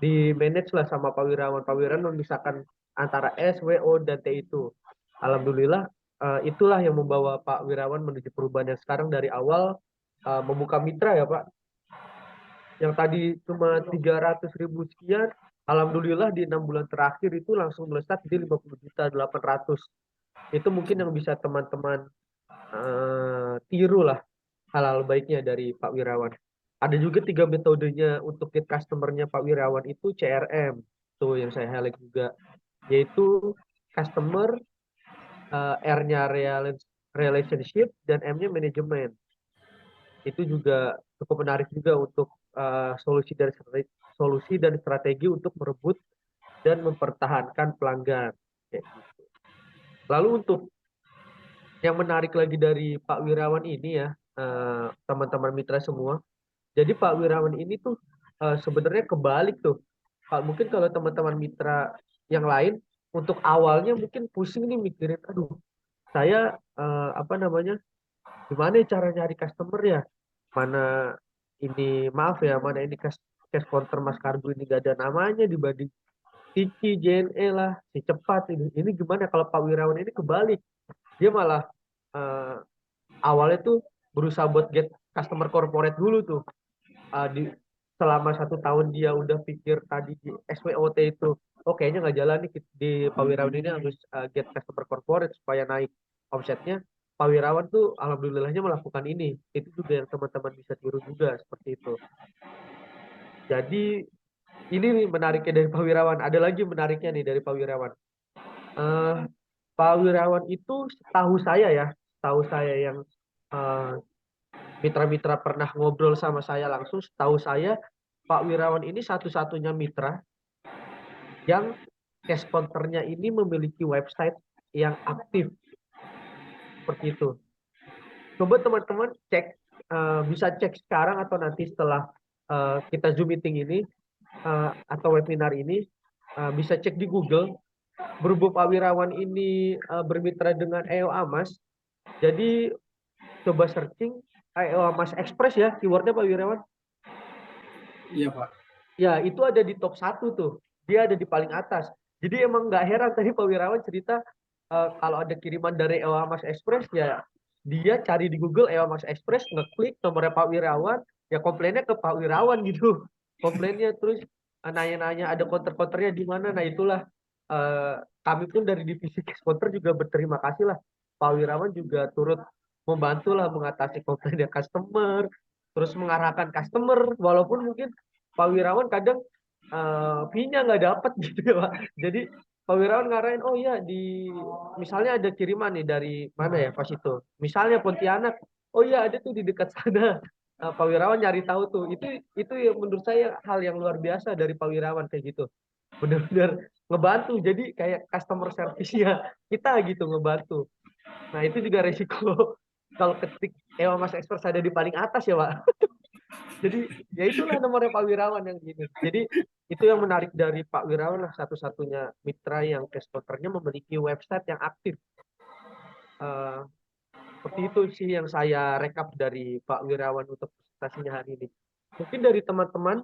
di manage lah sama Pak Wirawan. Pak Wirawan memisahkan antara S, W, O, dan T itu. Alhamdulillah, itulah yang membawa Pak Wirawan menuju perubahan yang sekarang dari awal membuka mitra ya Pak. Yang tadi cuma 300.000 sekian, alhamdulillah di 6 bulan terakhir itu langsung melesat di 50.800.000. Itu mungkin yang bisa teman-teman tiru lah hal-hal baiknya dari Pak Wirawan. Ada juga 3 metodenya untuk get customer-nya Pak Wirawan itu CRM. Tuh yang saya highlight juga. Yaitu customer, R-nya relationship, dan M-nya manajemen. Itu juga cukup menarik juga untuk solusi dan strategi untuk merebut dan mempertahankan pelanggan. Kayak gitu. Lalu untuk yang menarik lagi dari Pak Wirawan ini ya, teman-teman mitra semua. Jadi Pak Wirawan ini tuh sebenarnya kebalik tuh. Pak, mungkin kalau teman-teman mitra yang lain untuk awalnya mungkin pusing nih mikirin, aduh, saya apa namanya, gimana ya cara nyari customer ya? Mana ini maaf ya, mana ini cash counter Mas Kargo ini gak ada namanya dibanding Tiki, JNE lah, si cepat ini. Ini gimana kalau Pak Wirawan ini kebalik? Dia malah eh, awalnya tuh berusaha buat get customer corporate dulu tuh. Di selama 1 tahun dia udah pikir tadi di SWOT itu, oh kayaknya nggak jalan nih di Pak Wirawan ini harus get customer corporate supaya naik omsetnya. Pak Wirawan tuh alhamdulillahnya melakukan ini. Itu juga yang teman-teman bisa tiru juga seperti itu. Jadi ini nih menariknya dari Pak Wirawan. Ada lagi menariknya nih dari Pak Wirawan. Eh, Pak Wirawan itu setahu saya yang eh, mitra-mitra pernah ngobrol sama saya langsung, setahu saya Pak Wirawan ini satu-satunya mitra yang cash counternya ini memiliki website yang aktif seperti itu. Coba teman-teman cek, bisa cek sekarang atau nanti setelah kita Zoom meeting ini atau webinar ini, bisa cek di Google. Berhubung Pak Wirawan ini bermitra dengan EO Amas, jadi coba searching EO Amas Express ya, keywordnya Pak Wirawan. Iya, Pak. Ya, itu ada di top 1 tuh. Dia ada di paling atas. Jadi emang nggak heran tadi Pak Wirawan cerita kalau ada kiriman dari Ewa Mas Express ya dia cari di Google Ewa Mas Express, ngeklik nomornya Pak Wirawan, ya komplainnya ke Pak Wirawan gitu. Komplainnya terus nanya-nanya ada counter-counternya di mana. Nah, itulah eh, kami pun dari divisi cash counter juga berterima kasih lah. Pak Wirawan juga turut membantu lah mengatasi komplainnya customer, terus mengarahkan customer walaupun mungkin Pak Wirawan kadang fee-nya nggak dapat gitu ya Pak. Jadi Pak Wirawan ngarahin, oh ya misalnya ada kiriman nih dari mana ya pas itu. Misalnya Pontianak, oh iya ada tuh di dekat sana. Pak Wirawan nyari tahu tuh. Itu yang menurut saya hal yang luar biasa dari Pak Wirawan kayak gitu. Benar-benar ngebantu. Jadi kayak customer service-nya kita gitu ngebantu. Nah itu juga resiko kalau ketik Ewa Mas Express ada di paling atas ya Pak. Jadi ya itulah nomornya Pak Wirawan yang gini. Jadi itu yang menarik dari Pak Wirawan lah, satu-satunya mitra yang cash counternya memiliki website yang aktif. Eh, Seperti itu sih yang saya rekap dari Pak Wirawan untuk presentasinya hari ini. Mungkin dari teman-teman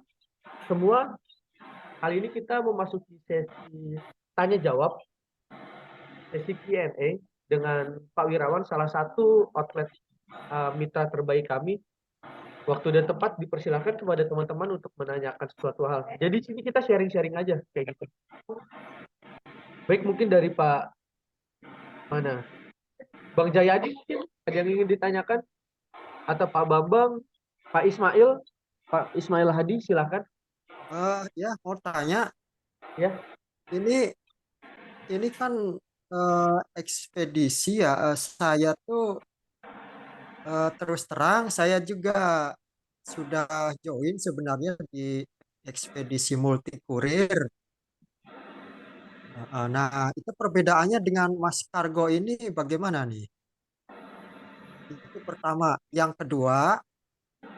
semua, kali ini kita memasuki sesi tanya jawab, sesi Q&A dengan Pak Wirawan, salah satu outlet mitra terbaik kami. Waktu dan tempat dipersilakan kepada teman-teman untuk menanyakan sesuatu hal. Jadi sini kita sharing-sharing aja kayak gitu. Baik, mungkin dari Pak mana? Bang Jayadi mungkin ada yang ingin ditanyakan, atau Pak Bambang, Pak Ismail, Pak Ismail Hadi silakan Ya, mau tanya, ya. ini kan ekspedisi ya. Saya tuh terus terang, saya juga sudah join sebenarnya di ekspedisi multi kurir. Nah, itu perbedaannya dengan Mas Kargo ini bagaimana nih? Itu pertama. Yang kedua,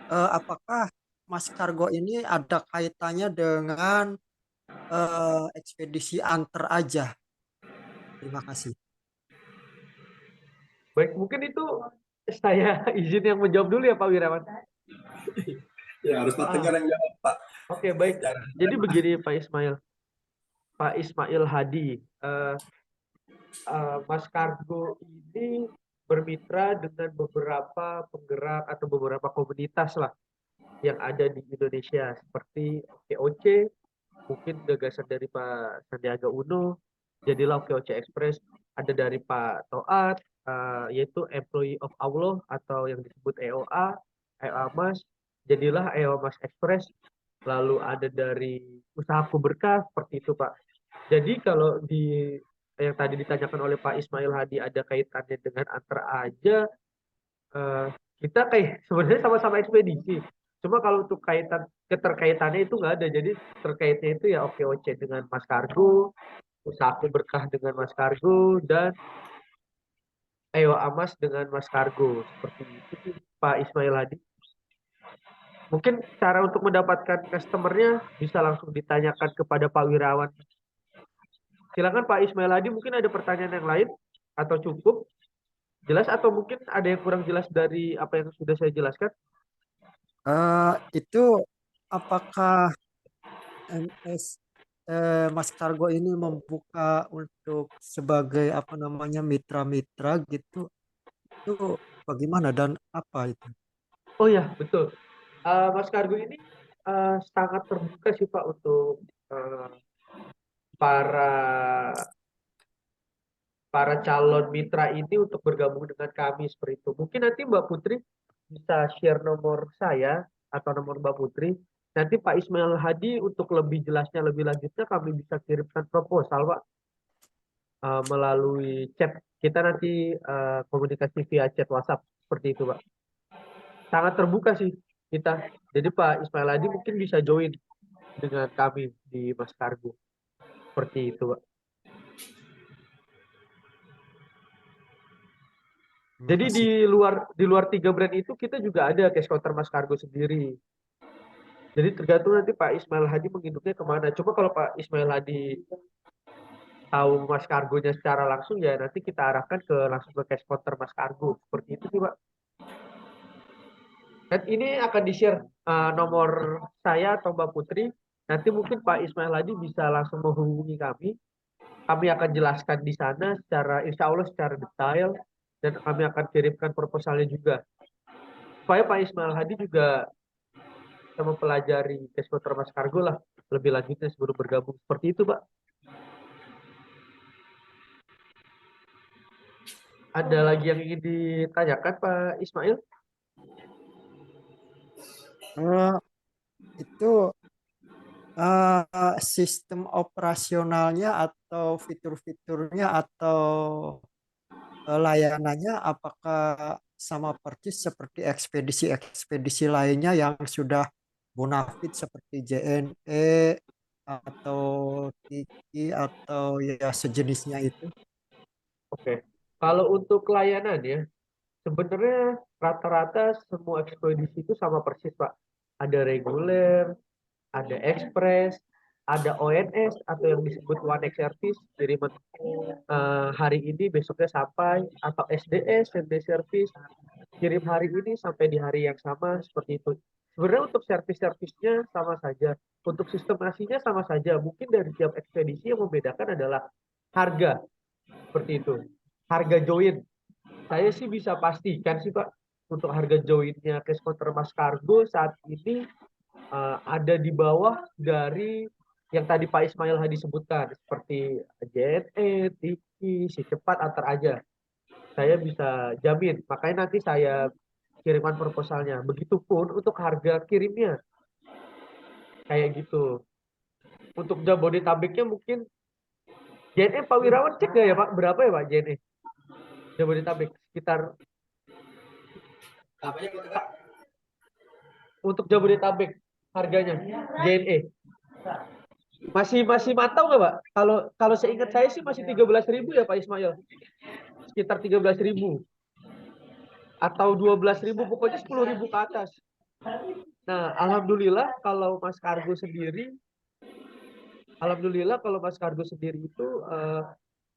apakah Mas Kargo ini ada kaitannya dengan ekspedisi antar aja? Terima kasih. Baik, mungkin itu saya izin yang menjawab dulu ya Pak Wirawan. Ya, harus Pak Ah, Tegar yang jawab, Pak. oke, baik. Jangan. Jadi begini Pak Ismail. Pak Ismail Hadi, Mas Kargo ini bermitra dengan beberapa penggerak atau beberapa komunitas lah yang ada di Indonesia seperti OKOC, mungkin gagasan dari Pak Sandiaga Uno, jadilah OKOC Express, ada dari Pak Toat, yaitu Employee of Allah atau yang disebut EOA, EOA Mas, jadilah EOA Mas Express, lalu ada dari Usahaku Berkah, seperti itu Pak. Jadi kalau di yang tadi ditanyakan oleh Pak Ismail Hadi ada kaitannya dengan antar aja, eh, kita kayak sebenarnya sama-sama ekspedisi. Cuma kalau untuk keterkaitannya itu nggak ada. Jadi terkaitnya itu ya OKOC dengan Mas Kargo, Usahaku Berkah dengan Mas Kargo, dan Ayo Amas dengan Mas Kargo. Seperti itu sih Pak Ismail Hadi. Mungkin cara untuk mendapatkan customernya bisa langsung ditanyakan kepada Pak Wirawan. Silakan Pak Ismail Hadi, mungkin ada pertanyaan yang lain atau cukup jelas atau mungkin ada yang kurang jelas dari apa yang sudah saya jelaskan? Itu apakah MS Mas Kargo ini membuka untuk sebagai apa namanya mitra-mitra gitu? Itu bagaimana dan apa itu? Oh ya, betul. Mas Kargo ini sangat terbuka sih Pak untuk eh, para para calon mitra ini untuk bergabung dengan kami seperti itu. Mungkin nanti Mbak Putri bisa share nomor saya atau nomor Mbak Putri. Nanti Pak Ismail Hadi untuk lebih jelasnya lebih lanjutnya kami bisa kirimkan proposal Pak melalui chat. Kita nanti komunikasi via chat WhatsApp seperti itu Pak. Sangat terbuka sih kita. Jadi Pak Ismail Hadi mungkin bisa join dengan kami di Mas Kargo. Seperti itu Pak. Terima Jadi kasih. di luar tiga brand itu kita juga ada cash counter Mas Kargo sendiri. Jadi tergantung nanti Pak Ismail Hadi menginduknya kemana. Coba kalau Pak Ismail Hadi tahu Mas Kargonya secara langsung ya nanti kita arahkan ke langsung ke cash counter Mas Kargo. Seperti itu sih Pak. Dan ini akan di-share nomor saya atau Mbak Putri. Nanti mungkin Pak Ismail Hadi bisa langsung menghubungi kami. Kami akan jelaskan di sana secara insya Allah secara detail dan kami akan kirimkan proposalnya juga. Supaya Pak Ismail Hadi juga bisa mempelajari cash counter Mas Kargo lah lebih lanjutnya sebelum bergabung. Seperti itu Pak. Ada lagi yang ingin ditanyakan Pak Ismail? Eh, itu sistem operasionalnya atau fitur-fiturnya atau layanannya apakah sama persis seperti ekspedisi-ekspedisi lainnya yang sudah bonafit seperti JNE atau Tiki atau ya sejenisnya itu? Oke. Kalau untuk layanan ya, sebenarnya rata-rata semua ekspedisi itu sama persis Pak. Ada reguler, ada ekspres, ada ONS atau yang disebut one next service, jadi hari ini besoknya sampai, atau SDS, same day service, kirim hari ini sampai di hari yang sama, seperti itu. Sebenarnya untuk servis-servisnya sama saja, untuk sistemasinya sama saja. Mungkin dari tiap ekspedisi yang membedakan adalah harga, seperti itu. Harga join. Saya sih bisa pastikan sih Pak, untuk harga joinnya cash counter Mas Kargo saat ini ada di bawah dari yang tadi Pak Ismail Hadi sebutkan seperti JNE, Tiki, Si Cepat, Antar Aja. Saya bisa jamin, makanya nanti saya kirimkan proposalnya. Begitupun untuk harga kirimnya, kayak gitu. Untuk Jabodetabeknya mungkin JNE Pak Wirawan cek nggak ya Pak, berapa ya Pak JNE? Jabodetabek sekitar Apanya Pak Tegar? untuk Jabodetabek harganya JNE Masih masih mantau nggak, Pak? Kalau kalau seingat saya sih masih 13.000 ya, Pak Ismail. Sekitar 13.000 atau 12.000, pokoknya 10.000 ke atas. Nah, alhamdulillah kalau Mas Kargo sendiri itu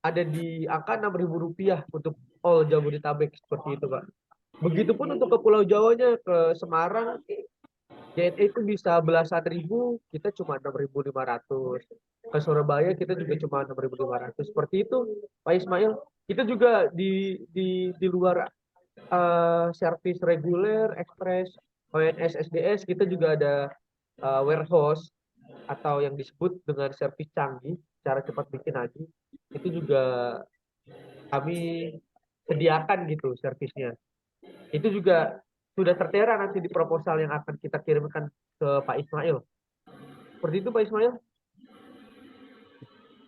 ada di angka Rp6.000 untuk all Jabodetabek seperti itu, Pak. Begitupun untuk ke Pulau Jawanya, ke Semarang, JNE itu bisa belasan ribu, kita cuma 6.500. Ke Surabaya kita juga cuma 6.500. Seperti itu, Pak Ismail. Kita juga di luar servis reguler, ekspres, ONS, SDS, kita juga ada warehouse atau yang disebut dengan servis canggih, cara cepat bikin lagi. Itu juga kami sediakan gitu servisnya. Itu juga sudah tertera nanti di proposal yang akan kita kirimkan ke Pak Ismail. Seperti itu, Pak Ismail.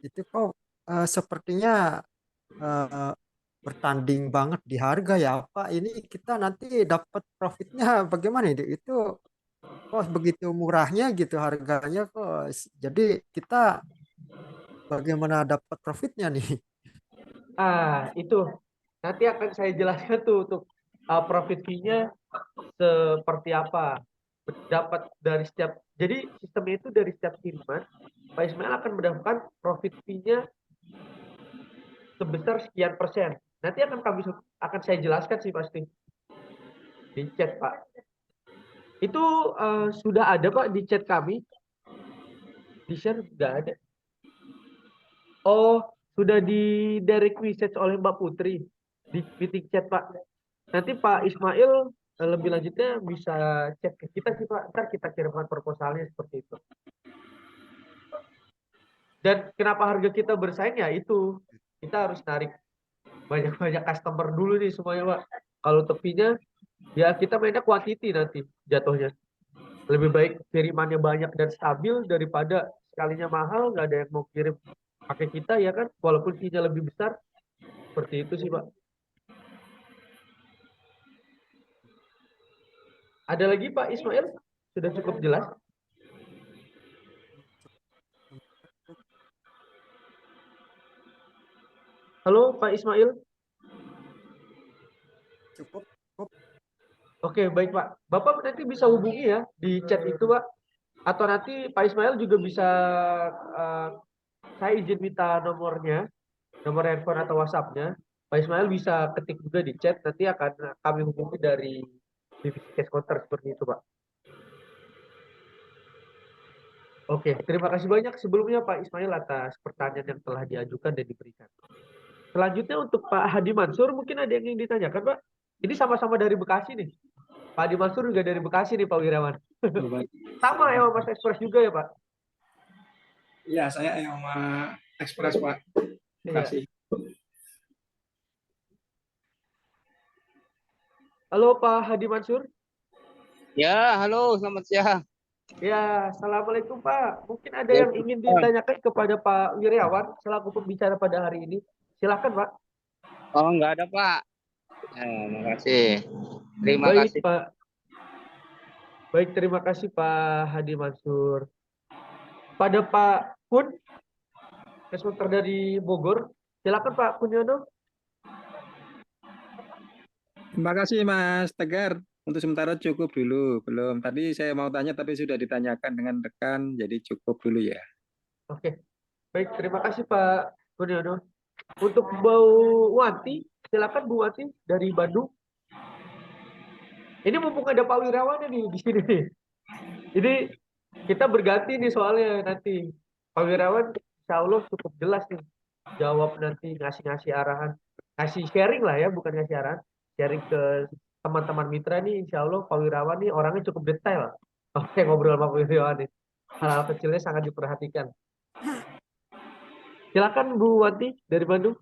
Itu kok sepertinya eh, bertanding banget di harga ya Pak. Ini kita nanti dapat profitnya bagaimana itu? Itu kok begitu murahnya gitu harganya kok. Jadi kita bagaimana dapat profitnya nih? Itu nanti akan saya jelaskan tuh untuk profit fee-nya seperti apa. Dapat dari setiap, jadi sistemnya itu dari setiap kiriman, Pak Ismail akan mendapatkan profit fee-nya sebesar sekian persen. Nanti akan saya jelaskan sih pasti di chat, Pak. Itu sudah ada, Pak, di chat kami. Di share nggak ada. Oh, sudah di direct message oleh Mbak Putri di meeting chat, Pak. Nanti Pak Ismail lebih lanjutnya bisa chat ke kita sih, Pak. Ntar kita kirimkan proposalnya seperti itu. Dan kenapa harga kita bersaing ya itu. Kita harus narik banyak-banyak customer dulu nih semuanya, Pak. Kalau tepinya ya kita mainnya quantity nanti jatuhnya. Lebih baik kirimannya banyak dan stabil daripada sekalinya mahal nggak ada yang mau kirim pakai kita ya kan, walaupun fee-nya lebih besar. Seperti itu sih, Pak. Ada lagi, Pak Ismail? Sudah cukup jelas? Halo, Pak Ismail. Cukup, cukup. Oke, baik, Pak. Bapak nanti bisa hubungi ya di chat itu, Pak. Atau nanti Pak Ismail juga bisa, eh, saya izin minta nomornya, nomor handphone atau WhatsApp-nya. Pak Ismail bisa ketik juga di chat, nanti akan kami hubungi dari divisi cash counter seperti itu, Pak. Oke, terima kasih banyak sebelumnya Pak Ismail atas pertanyaan yang telah diajukan dan diberikan. Selanjutnya untuk Pak Hadi Mansur, mungkin ada yang ingin ditanyakan, Pak? Ini sama-sama dari Bekasi nih. Pak Hadi Mansur juga dari Bekasi nih, Pak Wirawan. Sama ya, Mas Express juga ya, Pak? Ya, saya Eoma Express, Pak. Terima Iya. kasih. Halo Pak Hadi Mansur. Ya, halo, selamat siang. Ya, Assalamualaikum Pak. Mungkin ada yang ingin Waalaikumsalam. ditanyakan kepada Pak Wirawan selaku pembicara pada hari ini. Silakan, Pak. Oh, enggak ada, Pak. Makasih. Terima Baik, kasih. Pak. Baik, terima kasih Pak Hadi Mansur. Pada Pak Kun, responden dari Bogor. Silakan Pak Kunyono. Terima kasih Mas Tegar. Untuk sementara cukup dulu. Belum. Tadi saya mau tanya tapi sudah ditanyakan dengan rekan, jadi cukup dulu ya. Oke. Baik, terima kasih Pak Kunyono. Untuk Bu Wanti, silakan Bu Wanti dari Bandung. Ini mumpung ada Pak Wirawan nih di sini nih. Ini kita berganti nih soalnya nanti. Pak Wirawan insya Allah cukup jelas nih. Jawab nanti ngasih-ngasih arahan. Ngasih sharing lah ya, bukan ngasih arahan. Sharing ke teman-teman mitra nih insya Allah Pak Wirawan nih orangnya cukup detail. Oke, ngobrol sama Pak Wirawan nih. Hal-hal kecilnya sangat diperhatikan. Silakan Bu Wanti dari Bandung.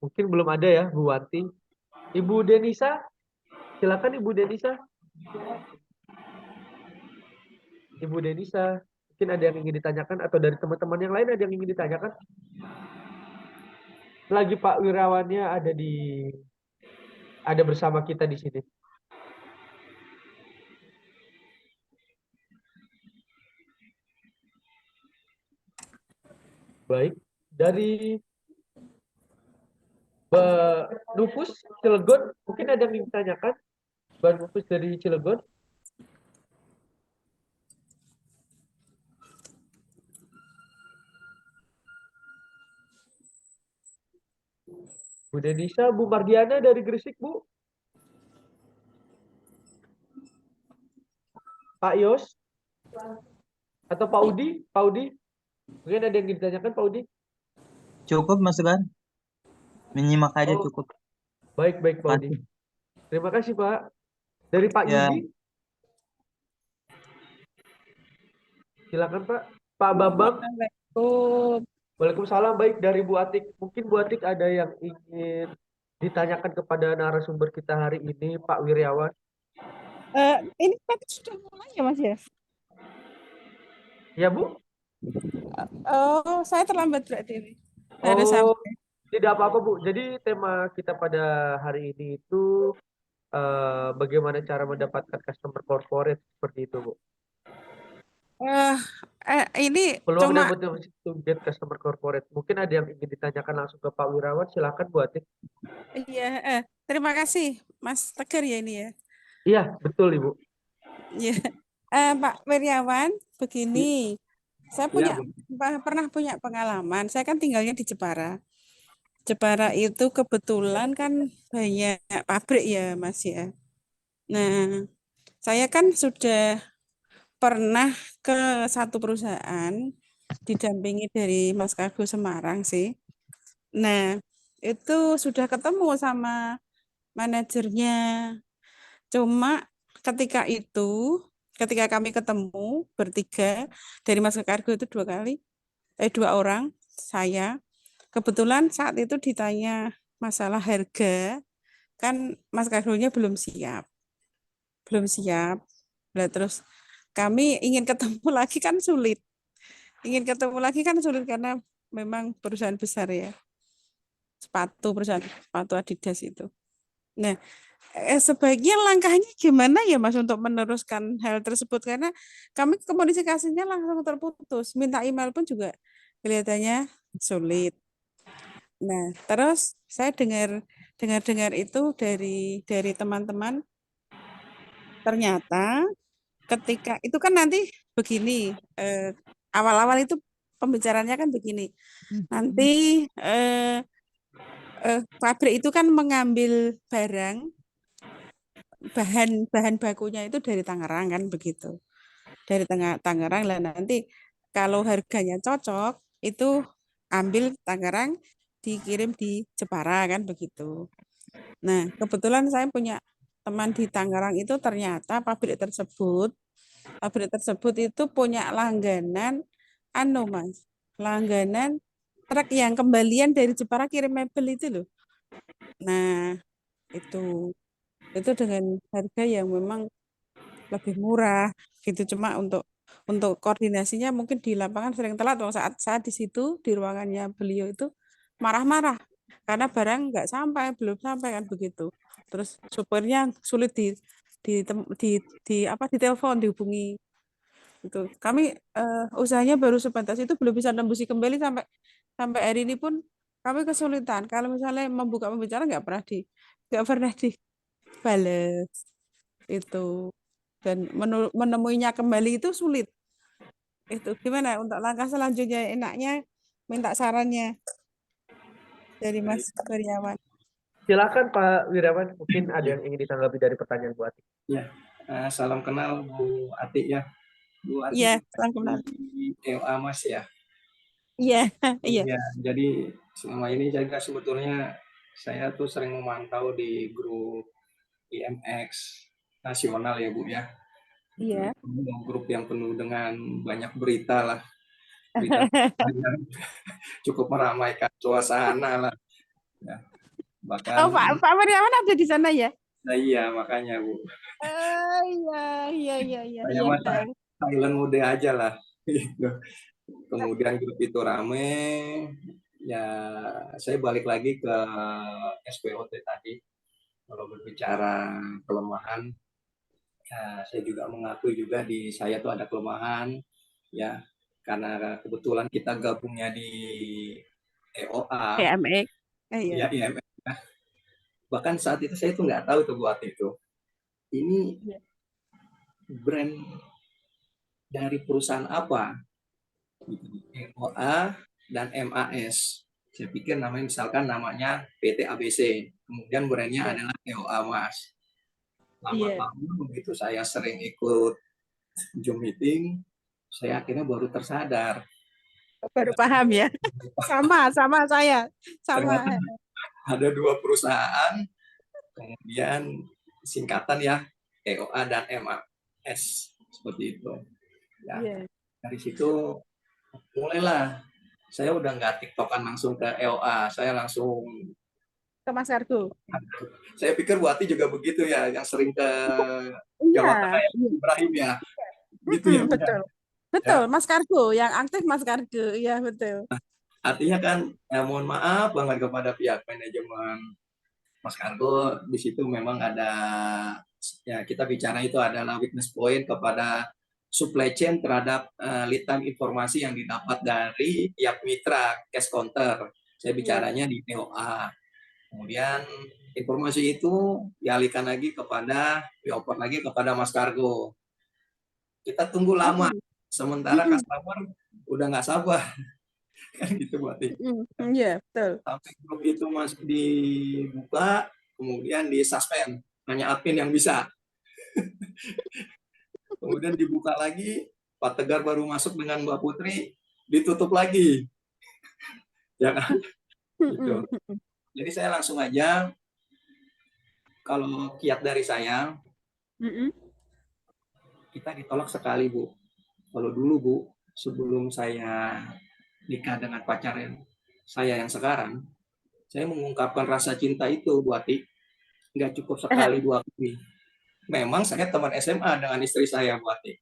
Mungkin belum ada ya Bu Wanti. Ibu Denisa, silakan Ibu Denisa. Ibu Denisa, mungkin ada yang ingin ditanyakan atau dari teman-teman yang lain ada yang ingin ditanyakan? Lagi Pak Wirawannya ada bersama kita di sini. Baik. Dari Mbak Nufus Cilegon, mungkin ada yang ingin ditanyakan? Mbak Nufus dari Cilegon. Bu Denisa, Bu Mardiana dari Gresik, Bu. Pak Yos, atau Pak Udi? Pak Udi, mungkin ada yang ingin ditanyakan, Pak Udi? Cukup Mas Tegar, menyimak aja Oh, cukup. baik, baik, Pak Udi. Makasih. Terima kasih, Pak. Dari Pak Ya, Yudi, silakan, Pak. Pak Bambang, Assalamualaikum. Waalaikumsalam. Baik, dari Bu Atik. Mungkin Bu Atik ada yang ingin ditanyakan kepada narasumber kita hari ini, Pak Wiryawan. Ini tadi sudah mulai ya Mas ya? Ya, Bu? Oh, saya terlambat berarti ini. Harus Oh, sampai. tidak apa-apa, Bu. Jadi tema kita pada hari ini itu bagaimana cara mendapatkan customer corporate seperti itu, Bu. Eh, ini Peluang dan cuma motivasi to get customer corporate. Mungkin ada yang ingin ditanyakan langsung ke Pak Wirawan. Silakan, Bu Atik. iya. Terima kasih Mas Tegar ya ini ya. Iya, betul, Ibu. Iya. Pak Wiryawan, begini. Saya Ya, Bu. pernah punya pengalaman. Saya kan tinggalnya di Jepara. Jepara itu kebetulan kan banyak pabrik ya Mas ya. Nah, saya kan sudah pernah ke satu perusahaan didampingi dari Mas Kargo Semarang sih. Nah, itu sudah ketemu sama manajernya. Cuma ketika itu, ketika kami ketemu bertiga dari Mas Kargo itu dua orang, saya. Kebetulan saat itu ditanya masalah harga, kan Mas Kargonya belum siap. Belum siap. Nah, terus kami ingin ketemu lagi kan sulit. Ingin ketemu lagi kan sulit karena memang perusahaan besar ya. Perusahaan sepatu Adidas itu. Nah, sebaiknya langkahnya gimana ya Mas untuk meneruskan hal tersebut karena kami komunikasinya langsung terputus. Minta email pun juga kelihatannya sulit. Nah, terus saya dengar itu dari teman-teman, ternyata ketika itu kan nanti begini, awal-awal itu pembicaraannya kan begini. Nanti pabrik itu kan mengambil bahan bakunya itu dari Tangerang kan begitu. Dari Tangerang lah nanti kalau harganya cocok itu ambil Tangerang dikirim di Jepara kan begitu. Nah, kebetulan saya punya teman di Tangerang itu ternyata pabrik tersebut itu punya langganan Mas. Langganan truk yang kembalian dari Jepara kirim mebel itu loh. Nah, itu dengan harga yang memang lebih murah gitu cuma untuk koordinasinya mungkin di lapangan sering telat saat di situ di ruangannya beliau itu marah-marah karena barang nggak sampai belum sampai kan begitu terus supirnya sulit di, tem- di ditelepon dihubungi itu kami usahanya baru sebatas itu belum bisa nembusi kembali sampai sampai hari ini pun kami kesulitan kalau misalnya membuka pembicaraan nggak pernah dibales itu dan menemuinya kembali itu sulit. Itu gimana untuk langkah selanjutnya enaknya minta sarannya dari Mas Baik. Karyawan. Silakan, Pak Wirawan. Mungkin ada yang ingin ditanggapi dari pertanyaan Bu Atik. Ya. Salam kenal Bu Atik ya. Bu Iya, Atik salam kenal. di LA Mas ya. Iya, iya. Iya, jadi selama ini juga sebetulnya saya tuh sering memantau di grup IMX nasional ya Bu ya. Iya. Grup yang penuh dengan banyak berita lah, berita yang cukup meramaikan suasana lah. Ya, Oh, bahkan, Pak Karyawan ada di sana ya? nah iya makanya Bu, Iya, iya, iya, iya, saya iya, mah tahu. silent mode aja lah. Gitu. Kemudian grup itu rame, ya saya balik lagi ke SPOT tadi. Kalau berbicara kelemahan, ya saya juga mengakui juga di saya tuh ada kelemahan, ya karena kebetulan kita gabungnya di EOA, PMX. Iya. ya IMF. Bahkan saat itu saya tuh nggak tahu tuh buat itu. Ini Iya. brand dari perusahaan apa? Gitu. EOA dan MAS. Saya pikir namanya misalkan namanya PT ABC. Kemudian brandnya Iya. adalah EOA Mas. Iya. Lama-lama begitu saya sering ikut Zoom meeting, saya akhirnya baru tersadar. Baru paham ya. Sama saya. Sama. Ternyata ada dua perusahaan, kemudian singkatan ya EOA dan MAS seperti itu. Ya, Iya. dari situ mulailah saya udah nggak tiktokan langsung ke EOA, saya langsung Ke Mas Kargo. saya pikir Bu Ati juga begitu ya, yang sering ke Jawa Tengah Iya. ya, Ibrahim ya, gitu ya. Betul. Betul, Mas Kargo, yang aktif Mas Kargo. Iya, betul. Artinya kan, mohon maaf banget kepada pihak manajemen Mas Kargo, di situ memang ada, ya kita bicara itu adalah witness point kepada supply chain terhadap lead time informasi yang didapat dari pihak mitra cash counter. Saya bicaranya di TOA. Kemudian informasi itu dialihkan lagi kepada, dioper lagi kepada Mas Kargo. Kita tunggu lama, sementara customer udah nggak sabar. Kan gitu berarti. Iya, betul. Sampai grup itu masih dibuka, kemudian di suspend, hanya admin yang bisa. Kemudian dibuka lagi, Pak Tegar baru masuk dengan Mbak Putri, ditutup lagi. Ya kan? Gitu. Jadi saya langsung aja, kalau kiat dari saya, kita ditolak sekali Bu. Kalau dulu Bu, sebelum saya nikah dengan pacar saya yang sekarang, saya mengungkapkan rasa cinta itu Bu Ati, nggak cukup sekali 2 kali. Memang saya teman SMA dengan istri saya Bu Ati.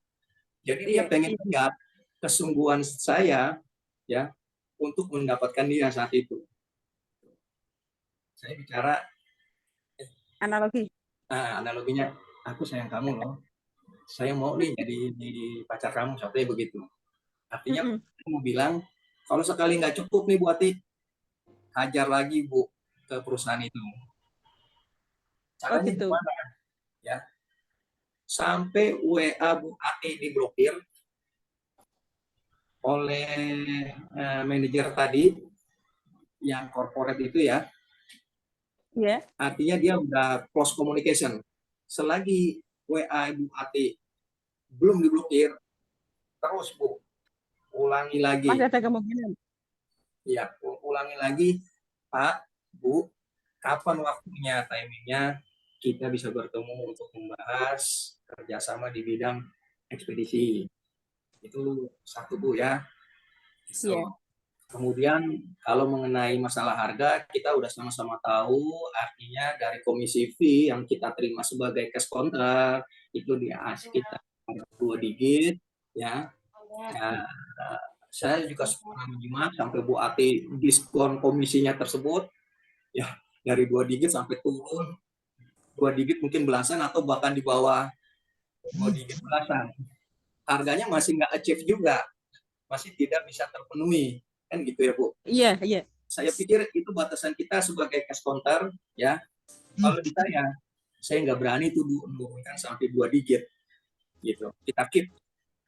Jadi dia pengen lihat kesungguhan saya ya untuk mendapatkan dia saat itu. Saya bicara Analogi. analoginya, aku sayang kamu loh. Saya mau nih jadi pacar kamu, sampai begitu. Artinya aku mau bilang, kalau sekali nggak cukup nih Bu Ati, hajar lagi Bu ke perusahaan itu. Caranya gitu. gimana? Ya, sampai WA Bu Ati diblokir oleh manajer tadi yang corporate itu ya. Iya. Artinya dia udah close communication. Selagi WA Bu Ati belum diblokir, terus Bu, ulangi lagi. Masih ada kemungkinan. Iya, ulangi lagi, Pak, Bu, kapan waktunya, timingnya kita bisa bertemu untuk membahas kerjasama di bidang ekspedisi. Itu satu Bu ya. So, kemudian kalau mengenai masalah harga, kita udah sama-sama tahu, artinya dari komisi fee yang kita terima sebagai cash counter itu di sekitar 2 digit ya. Ya, saya juga pernah menyimak sampai Bu Ati diskon komisinya tersebut ya dari 2 digit sampai turun 2 digit mungkin belasan atau bahkan di bawah 2 digit belasan. Harganya masih nggak achieve juga, masih tidak bisa terpenuhi kan gitu ya Bu. Iya, iya. Saya pikir itu batasan kita sebagai cash counter ya. Kalau di saya nggak berani tuh menurunkan sampai 2 digit gitu. Kita keep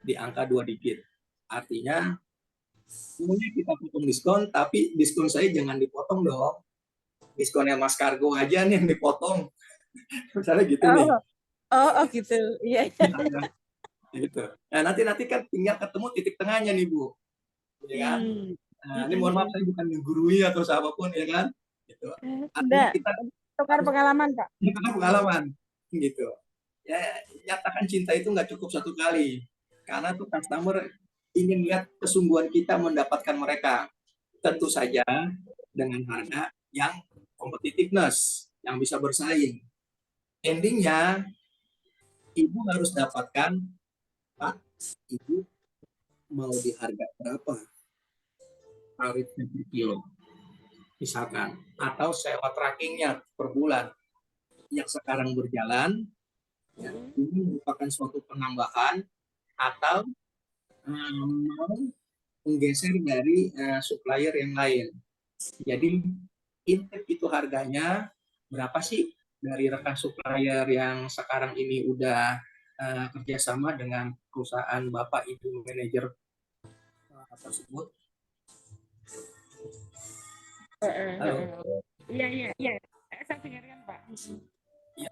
di angka 2 digit. Artinya semuanya kita potong diskon, tapi diskon saya jangan dipotong dong. Diskonnya Mas Kargo aja nih yang dipotong. Misalnya gitu nih. Oh gitu. Iya. Gitu. Nah, nanti kan tinggal ketemu titik tengahnya nih Bu. Ya kan? Nah, ini mohon maaf saya bukan menggurui atau siapapun ya kan. Gitu. Artinya kita tukar pengalaman, Pak. Tukar pengalaman gitu. Ya, nyatakan cinta itu nggak cukup satu kali. Karena tuh customer ingin lihat kesungguhan kita mendapatkan mereka. Tentu saja dengan harga yang competitiveness, yang bisa bersaing. Endingnya, Ibu harus dapatkan, Pak, Ibu mau di harga berapa? Tarifnya per kilo, misalkan. Atau sewa trackingnya per bulan. Yang sekarang berjalan, ya, ini merupakan suatu penambahan, atau mau menggeser dari supplier yang lain. Jadi intake itu harganya berapa sih dari rekan supplier yang sekarang ini udah kerjasama dengan perusahaan Bapak Ibu manajer tersebut. Halo. Iya. Saya dengarkan, Pak. Ya.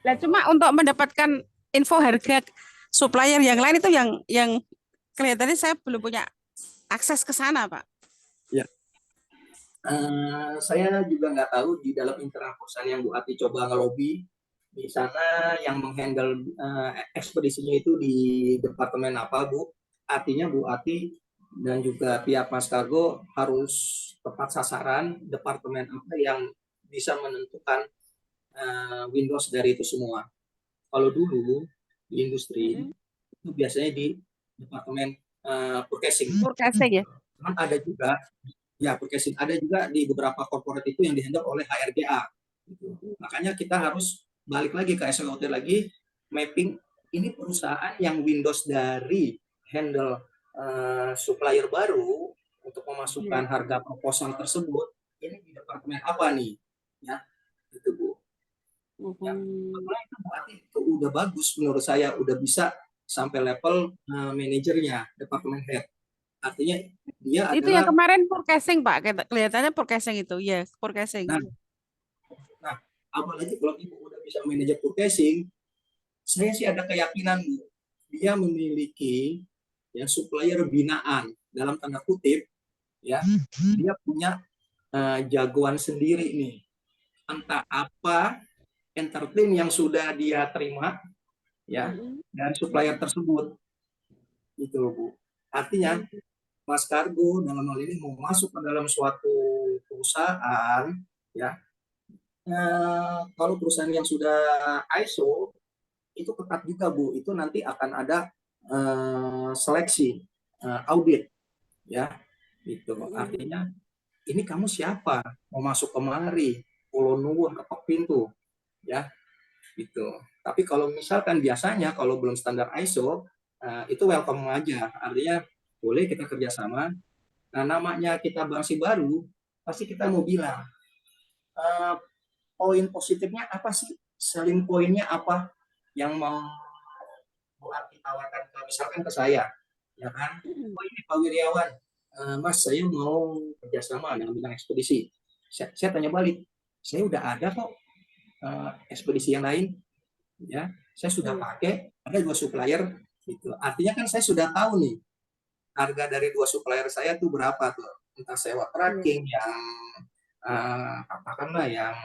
Lah cuma untuk mendapatkan info harga supplier yang lain itu yang kelihatannya saya belum punya akses ke sana, Pak. Ya. Saya juga nggak tahu di dalam internal perusahaan yang Bu Ati coba ngelobi di sana yang menghandle ekspedisinya itu di departemen apa, Bu? Artinya Bu Ati dan juga pihak Mas Kargo harus tepat sasaran departemen apa yang bisa menentukan Windows dari itu semua. Kalau dulu di industri itu biasanya di departemen purchasing. Forecasting ya. Cuman ada juga purchasing ada juga di beberapa corporate itu yang dihandle oleh HRGA. Gitu. Makanya kita harus balik lagi ke SWOT lagi, mapping ini perusahaan yang Windows dari handle supplier baru untuk memasukkan harga proposal tersebut, ini di departemen apa nih? Ya, itu Bu. Ya, itu berarti itu udah bagus menurut saya, udah bisa sampai level manajernya, departemen head. Artinya dia Itu yang adalah kemarin forecasting, Pak. Kelihatannya forecasting itu. Ya, forecasting. Nah, apalagi kalau Ibu udah bisa manajer purchasing, saya sih ada keyakinan Bu, dia memiliki ya supplier binaan dalam tanda kutip ya, dia punya jagoan sendiri nih. Entah apa entertain yang sudah dia terima ya dari supplier tersebut. Itu Bu. Artinya Mas Kargo dalam hal ini mau masuk ke dalam suatu perusahaan ya, kalau perusahaan yang sudah ISO itu ketat juga Bu, itu nanti akan ada seleksi audit ya, gitu. Artinya ini kamu siapa mau masuk kemari, pulau nuwun ketok pintu ya, gitu. Tapi kalau misalkan biasanya kalau belum standar ISO itu welcome aja, artinya boleh kita kerjasama. Nah, namanya kita masih baru, pasti kita mau bilang poin positifnya apa sih, selling poinnya apa yang mau Bu Ati tawarkan ke misalkan ke saya, ya kan? Oh ini Pak Wiryawan, Mas saya mau kerjasama dalam bidang ekspedisi. Saya tanya balik, saya udah ada kok ekspedisi yang lain, ya. Saya sudah pakai, ada 2 supplier, gitu. Artinya kan saya sudah tahu nih harga dari 2 supplier saya tuh berapa tuh, entah sewa tracking yang katakanlah yang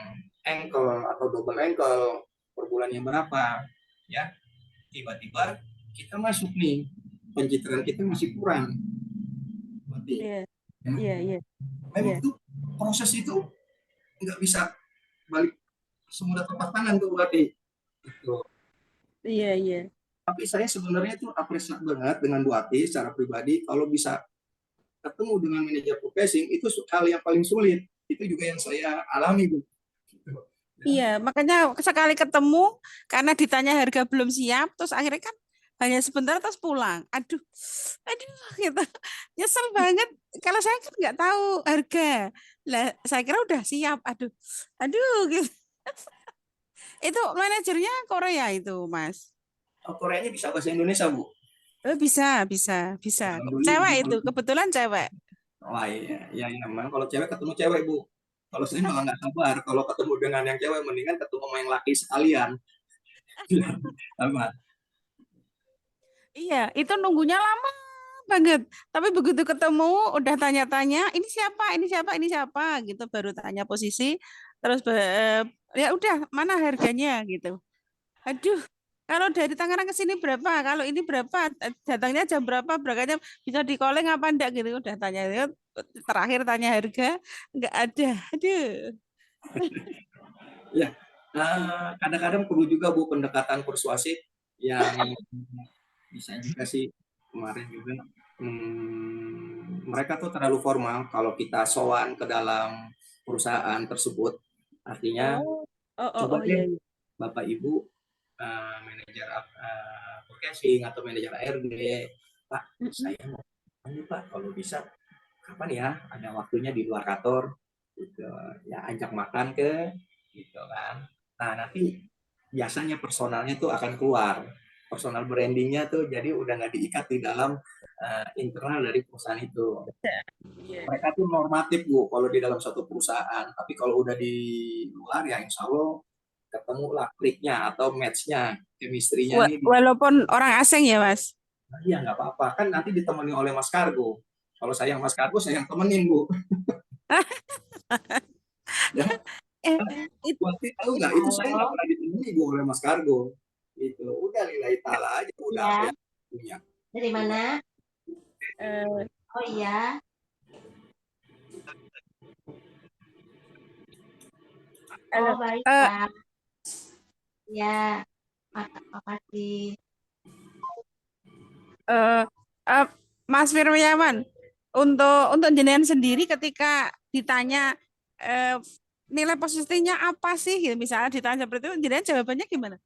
ankle atau double ankle per bulannya berapa, ya. Tiba-tiba kita masuk nih, pencitraan kita masih kurang. Iya. Memang itu proses itu nggak bisa balik semudah telapak tangan tuh berarti. Gitu. Iya. Tapi saya sebenarnya tuh apresiat banget dengan Bu Ati secara pribadi kalau bisa ketemu dengan manajer purchasing itu hal yang paling sulit. Itu juga yang saya alami Bu. Gitu. Iya, makanya sekali ketemu karena ditanya harga belum siap, terus akhirnya kan hanya sebentar terus pulang. Aduh, gitu. Nyesel banget. Kalau saya kan nggak tahu harga. Lah, saya kira udah siap. Aduh, gitu. Itu manajernya Korea itu, Mas. Koreanya bisa bahasa Indonesia Bu. Bisa. Cewek itu, kebetulan cewek. Wah iya, memang kalau cewek ketemu cewek Bu. Kalau saya malah nggak sabar kalau ketemu dengan yang cewek, mendingan ketemu sama yang laki sekalian. Iya, itu nunggunya lama banget. Tapi begitu ketemu, udah tanya-tanya, ini siapa, gitu. Baru tanya posisi, terus ya udah, mana harganya gitu. Aduh, kalau dari Tangerang ke sini berapa? Kalau ini berapa? Datangnya jam berapa? Berangkatnya bisa di calling apa enggak gitu. Udah tanya, terakhir tanya harga, enggak ada. Aduh. Ya, kadang-kadang perlu juga Bu pendekatan persuasif yang bisa juga sih kemarin juga. Mereka tuh terlalu formal kalau kita sowan ke dalam perusahaan tersebut. Artinya coba deh Bapak Ibu manajer purchasing atau manajer ARD, Pak, saya mau kapan nih Pak kalau bisa, kapan ya ada waktunya di luar kantor gitu ya, ajak makan ke gitu kan. Nah nanti biasanya personalnya tuh akan keluar, personal brandingnya tuh jadi udah nggak diikat di dalam internal dari perusahaan itu. Mereka tuh normatif Bu kalau di dalam satu perusahaan, tapi kalau udah di luar ya insya Allah ketemu lah kliknya atau matchnya, chemistry-nya nih. Walaupun orang asing ya, Mas. Iya nggak apa-apa, kan nanti ditemani oleh Mas Kargo. Kalau saya yang Mas Kargo, saya yang temenin Bu. Ya, Eh, it- waktu tahu nggak, itu saya nggak pernah ditemani Bu oleh Mas Kargo. Itu udah lillahi ta'ala aja, udah apa Iya. yang punya. Dari mana? eh, Oh iya. Oh baik eh, Pak. Ya, makasih. eh, eh, Mas Firyawan, untuk jenengan sendiri ketika ditanya nilai positifnya apa sih, gitu, misalnya ditanya seperti itu, jenengan jawabannya gimana?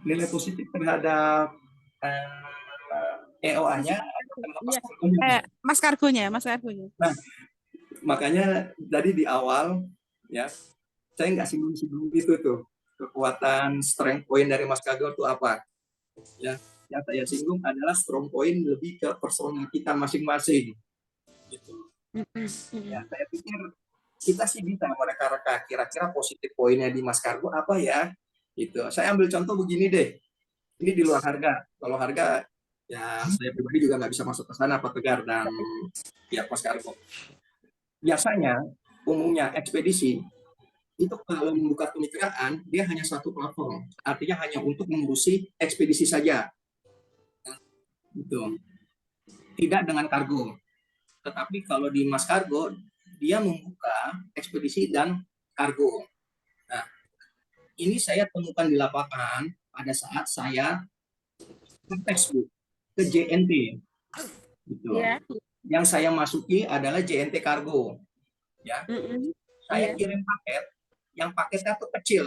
Nilai positif terhadap EOA-nya, Iya. Mas Kargonya. Nah, makanya tadi di awal ya saya nggak singgung-singgung itu tuh kekuatan strength point dari Mas Kargo itu apa ya. Yang saya singgung adalah strong point lebih ke personal kita masing-masing gitu. Ya, saya pikir kita sih bisa mereka-reka kira-kira positif poinnya di Mas Kargo apa ya gitu. Saya ambil contoh begini deh, ini di luar harga. Kalau harga ya saya pribadi juga nggak bisa masuk ke sana, Pak Tegar dan pihak Mas Kargo. Biasanya umumnya ekspedisi itu kalau membuka kemitraan dia hanya satu platform, artinya hanya untuk mengurusi ekspedisi saja, gitu. Tidak dengan kargo. Tetapi kalau di Mas Kargo dia membuka ekspedisi dan kargo. Nah, ini saya temukan di lapangan pada saat saya tes ke JNT, gitu. Ya. Yang saya masuki adalah JNT Kargo, ya. Saya kirim paket, yang paketnya tuh kecil.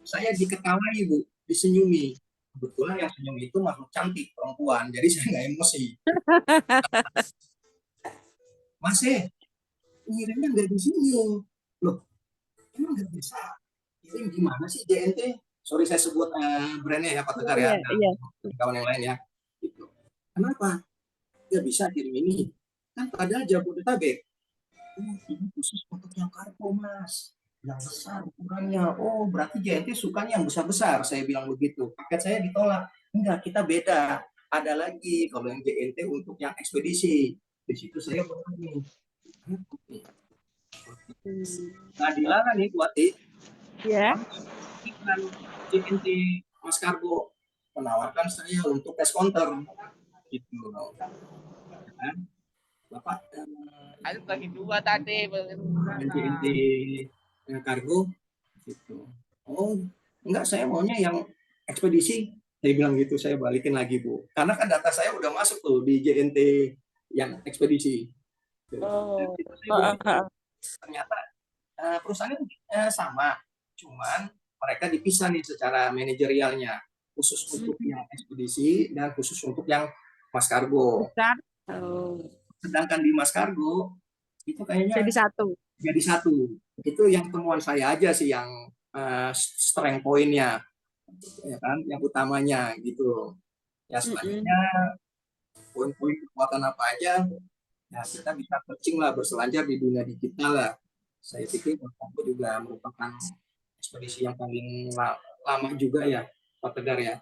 Saya diketawai Bu, disenyumi. Kebetulan yang senyum itu makhluk cantik perempuan, jadi saya nggak emosi. Mas ngirimnya nggak di sini. Loh, emang nggak bisa? Kirim gimana sih JNT? Sorry saya sebut brandnya ya Pak Tegar ya, dan kawan yang lain ya. Gitu. Kenapa? Nggak bisa kirim ini. Kan padahal Jabodetabek. Oh, ini khusus untuk yang kargo Mas. Yang besar ukurannya. Oh, berarti JNT sukanya yang besar-besar. Saya bilang begitu. Paket saya ditolak. Enggak, kita beda. Ada lagi kalau yang JNT untuk yang ekspedisi. Di situ saya berani. Nah, dilarang nih Buati. Ya. Iklan JNT Mas Kargo menawarkan saya untuk tes counter. Gitu. Kan? Bapak Ada bagi dua tadi. JNT Kargo gitu. Oh, enggak, saya maunya yang ekspedisi. Saya bilang gitu, saya balikin lagi Bu. Karena kan data saya udah masuk tuh di JNT yang ekspedisi. Oh. Ternyata perusahaannya sama, cuman mereka dipisah nih secara manajerialnya, khusus untuk yang ekspedisi dan khusus untuk yang Mas Kargo. Sedangkan di Mas Kargo itu kayaknya jadi satu. Itu yang temuan saya aja sih yang strength point-nya, ya kan, yang utamanya gitu. Ya selanjutnya poin-poin kekuatan apa aja, ya kita bisa searching lah, berselancar di dunia digital lah. Saya pikir Mas juga merupakan ekspedisi yang paling lama juga ya, Pak Tegar ya,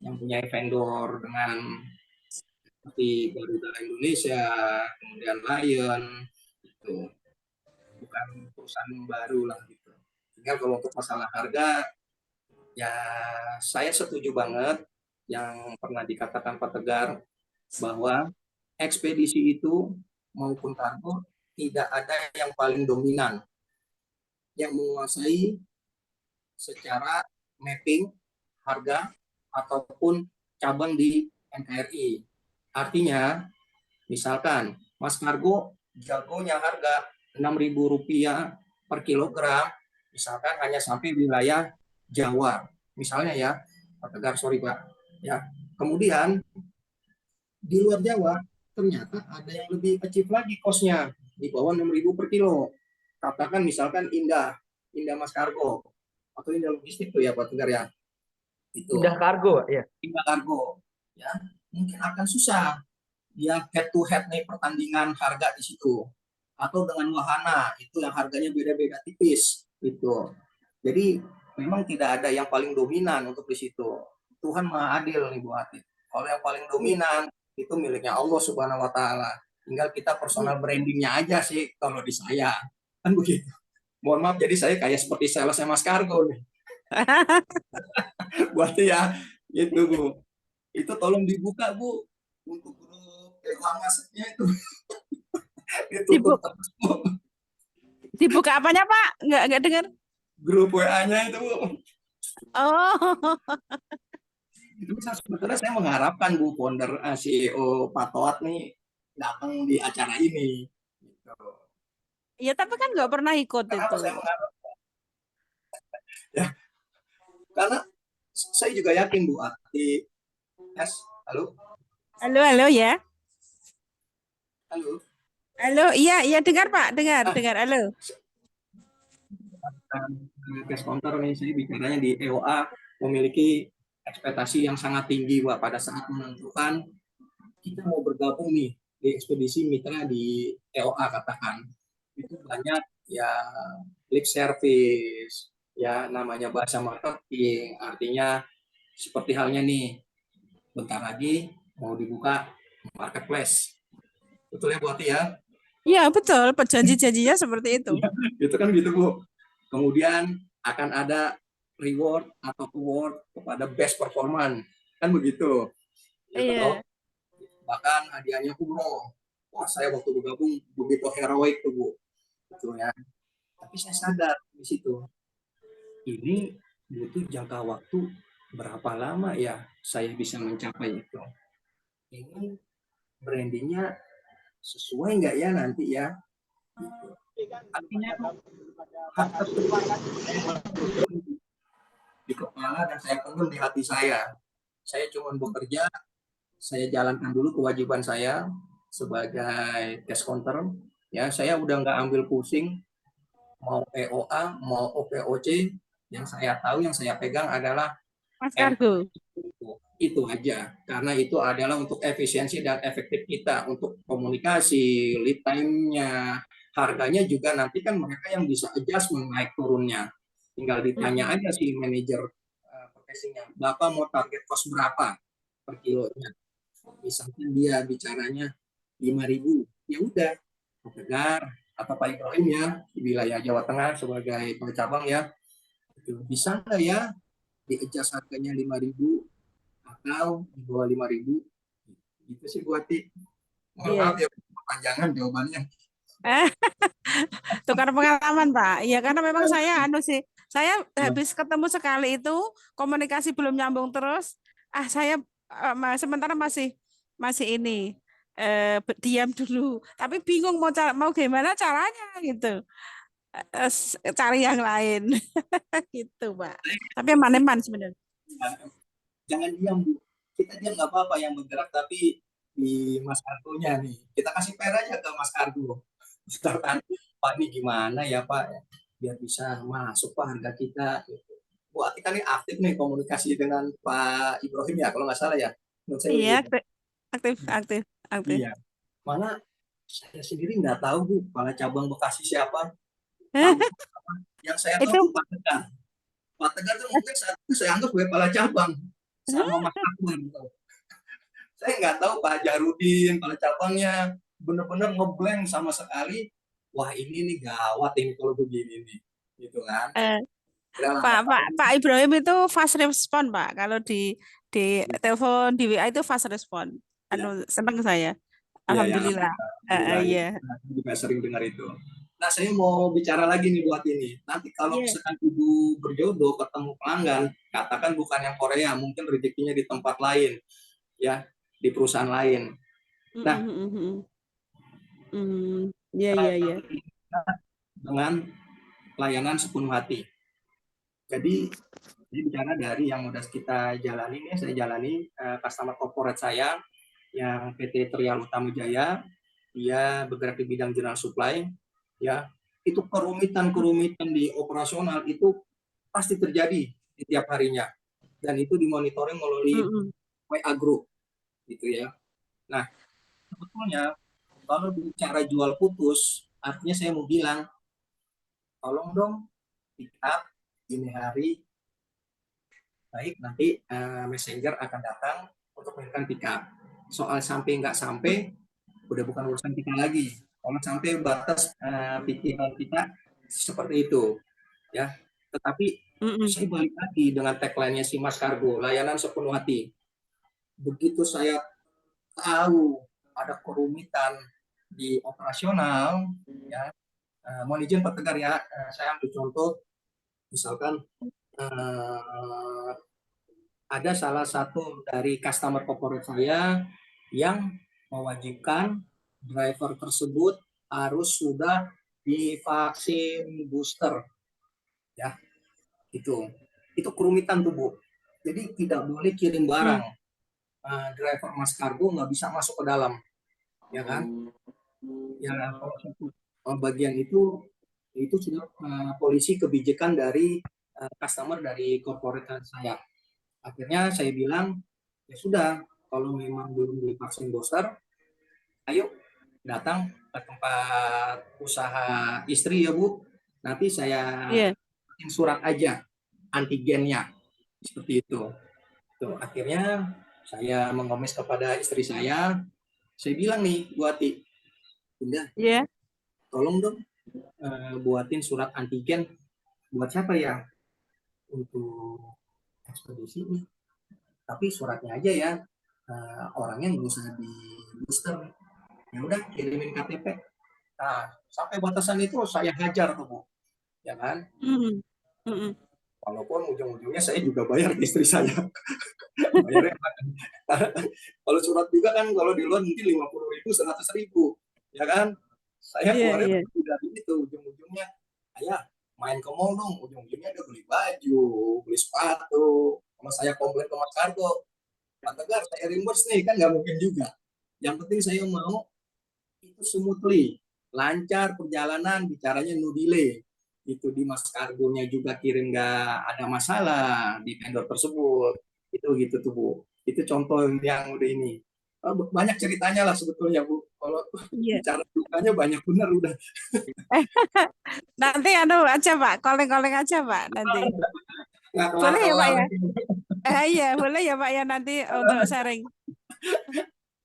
yang punya vendor dengan seperti Garuda Indonesia, kemudian Lion, itu bukan perusahaan baru lah gitu. Tinggal kalau untuk masalah harga, ya saya setuju banget yang pernah dikatakan Pak Tegar bahwa ekspedisi itu maupun kargo tidak ada yang paling dominan, yang menguasai secara mapping harga ataupun cabang di NKRI. Artinya, misalkan Mas Kargo jagonya harga Rp6.000 per kilogram, misalkan hanya sampai wilayah Jawa, misalnya ya, Pak Tegar, sorry Pak. Ya, kemudian di luar Jawa ternyata ada yang lebih kecil lagi kosnya, di bawah 6.000 per kilo. Katakan misalkan Indah Mas Kargo, atau Indah Logistik tuh ya Pak Tegar ya. Itu Indah Kargo, Pak, ya. Indah Kargo. Ya, mungkin akan susah dia head to head nih pertandingan harga di situ. Atau dengan wahana, itu yang harganya beda-beda tipis gitu. Jadi memang tidak ada yang paling dominan untuk di situ. Tuhan Maha Adil nih Bu Ati. Kalau yang paling dominan itu miliknya Allah Subhanahu wa taala. Tinggal kita personal brandingnya aja sih kalau di saya. Kan begitu. Mohon maaf jadi saya kayak seperti salesnya Mas Kargo nih. Buat ya itu Bu. Itu tolong dibuka Bu untuk grup Masnya itu. Ditutup Dibuka, terus Bu. dibuka apanya Pak? Nggak dengar. Grup WA-nya itu Bu. Oh, Itu sebetulnya saya mengharapkan Bu founder CEO Pak Toat nih datang di acara ini. Gitu. ya tapi kan nggak pernah ikut Kenapa itu. saya mengharap? Ya, karena saya juga yakin Bu Ati. Yes, halo, Halo ya. halo. Halo, iya dengar Pak, dengar. Halo. Cash counter nih saya bicaranya di EOA memiliki ekspektasi yang sangat tinggi Pak pada saat menentukan kita mau bergabung nih di ekspedisi mitra di EOA katakan itu banyak ya lip service ya namanya bahasa marketing artinya seperti halnya nih bentar lagi mau dibuka marketplace betul ya Bu Ati ya. Iya betul, janji-janjinya seperti itu. Itu kan gitu Bu. Kemudian akan ada reward atau award kepada best performance kan begitu ya toh. Iya. Bahkan hadiahnya umroh. Wah saya waktu bergabung begitu heroik tuh Bu gitu ya. Tapi saya sadar di situ ini butuh jangka waktu berapa lama ya saya bisa mencapai itu. Ini brandingnya sesuai nggak ya nanti ya? Artinya hak di kepala dan saya pendam di hati saya. Saya cuma bekerja, saya jalankan dulu kewajiban saya sebagai cash counter. Ya, saya udah nggak ambil pusing mau EOA, mau OPOC. Yang saya tahu, yang saya pegang adalah Mas Kargo. itu aja. Karena itu adalah untuk efisiensi dan efektif kita untuk komunikasi, lead time-nya, harganya juga nanti kan mereka yang bisa adjustment naik turunnya. Tinggal ditanya aja si manajer purchasing-nya, Bapak mau target cost berapa per kilonya? Misalkan dia bicaranya 5.000, ya udah, Pak Tegar atau Pak Ibrahim ya di wilayah Jawa Tengah sebagai cabang ya, bisa nggak ya di-adjust harganya 5.000 atau di bawah 5.000? Gitu sih Bu Ati. Mohon maaf ya kepanjangan jawabannya. Tukar pengalaman Pak. Ya karena memang saya saya habis ketemu sekali itu komunikasi belum nyambung terus. Saya sementara masih ini diam dulu. Tapi bingung mau gimana caranya gitu. Cari yang lain gitu Pak. Tapi eman sebenarnya. Jangan diam Bu. Kita diam nggak apa-apa yang bergerak tapi di Mas Kargonya nih. Kita kasih per aja ke Mas Kargo. Misalkan Pak ini gimana ya Pak biar bisa masuk Pak harga kita. Bu Ati kan ini aktif nih komunikasi dengan Pak Ibrahim ya kalau nggak salah ya. Menurut saya Iya, begitu. aktif. Iya. Mana saya sendiri nggak tahu Bu kepala cabang Bekasi siapa. Tahu yang saya tahu Itu Pak Tegar. Pak Tegar tuh mungkin saat itu saya anggap sebagai kepala cabang sama Mas Akbar. Saya nggak tahu Pak Jarudin kepala cabangnya benar-benar ngeblank sama sekali. Wah ini nih gawat ini kalau begini nih, gitu kan? Pak Ibrahim itu fast respon Pak. Kalau di telepon di WA itu fast respon. Senang saya. Alhamdulillah. Iya. Saya juga sering dengar itu. Nah, saya mau bicara lagi nih buat ini. Nanti kalau misalkan Ibu berjodoh ketemu pelanggan, katakan bukan yang Korea, mungkin rezekinya di tempat lain, ya, di perusahaan lain. Nah, iya. dengan pelayanan sepenuh hati. Jadi, ini bicara dari yang udah kita jalani nih, saya jalani customer corporate saya, yang PT Trial Utama Jaya, dia bergerak di bidang general supply, ya. Itu kerumitan di operasional itu pasti terjadi di tiap harinya, dan itu dimonitoring melalui WA Group, gitu ya. Nah, sebetulnya kalau bicara jual putus, artinya saya mau bilang, tolong dong pick up ini hari, baik nanti messenger akan datang untuk melakukan pick up. Soal sampai nggak sampai, udah bukan urusan kita lagi. Kalau sampai batas pikiran kita seperti itu, ya. Tetapi saya balik lagi dengan tagline-nya si Mas Kargo, layanan sepenuh hati. Begitu saya tahu ada kerumitan di operasional, ya, mohon izin Pak Tegar ya, saya ambil contoh, misalkan ada salah satu dari customer corporate saya yang mewajibkan driver tersebut harus sudah divaksin booster, ya. Itu kerumitan tuh Bu. Jadi tidak boleh kirim barang. Driver Mas Kargo nggak bisa masuk ke dalam, ya kan? Ya, kalau satu bagian itu sudah polisi kebijakan dari customer dari corporate saya. Akhirnya saya bilang, ya sudah, kalau memang belum divaksin booster, ayo datang ke tempat usaha istri ya Bu. Nanti saya bikin surat aja antigennya, seperti itu. Tuh, akhirnya saya mengomes kepada istri saya bilang nih, Bu Ati, Bunda, tolong dong buatin surat antigen. Buat siapa ya? Untuk ekspedisi nih. Tapi suratnya aja ya, orangnya nggak usah di booster. Ya udah, kirimin KTP. Nah, sampai batasan itu saya hajar tuh Bu, ya kan? Walaupun ujung-ujungnya saya juga bayar ke istri saya. Bayarnya kalau surat juga kan kalau di luar mungkin 50.000, 100.000, ya kan? Saya keluarnya dari itu, ujung-ujungnya, ayah main ke mall dong, ujung-ujungnya dia beli baju, beli sepatu, sama saya komplain ke Mas Kargo, Pak Tegar saya reimburse nih, kan nggak mungkin juga. Yang penting saya mau itu smoothly, lancar perjalanan, bicaranya no delay. Itu di Mas Kargonya juga kirim nggak ada masalah di vendor tersebut. Itu gitu tuh Bu. Itu contoh yang udah ini. Banyak ceritanya lah sebetulnya Bu. Kalau bicara dukanya banyak benar udah. Nanti aja Pak, calling aja Pak nanti. Boleh ya Pak ya? Iya, boleh ya Pak ya nanti untuk sharing.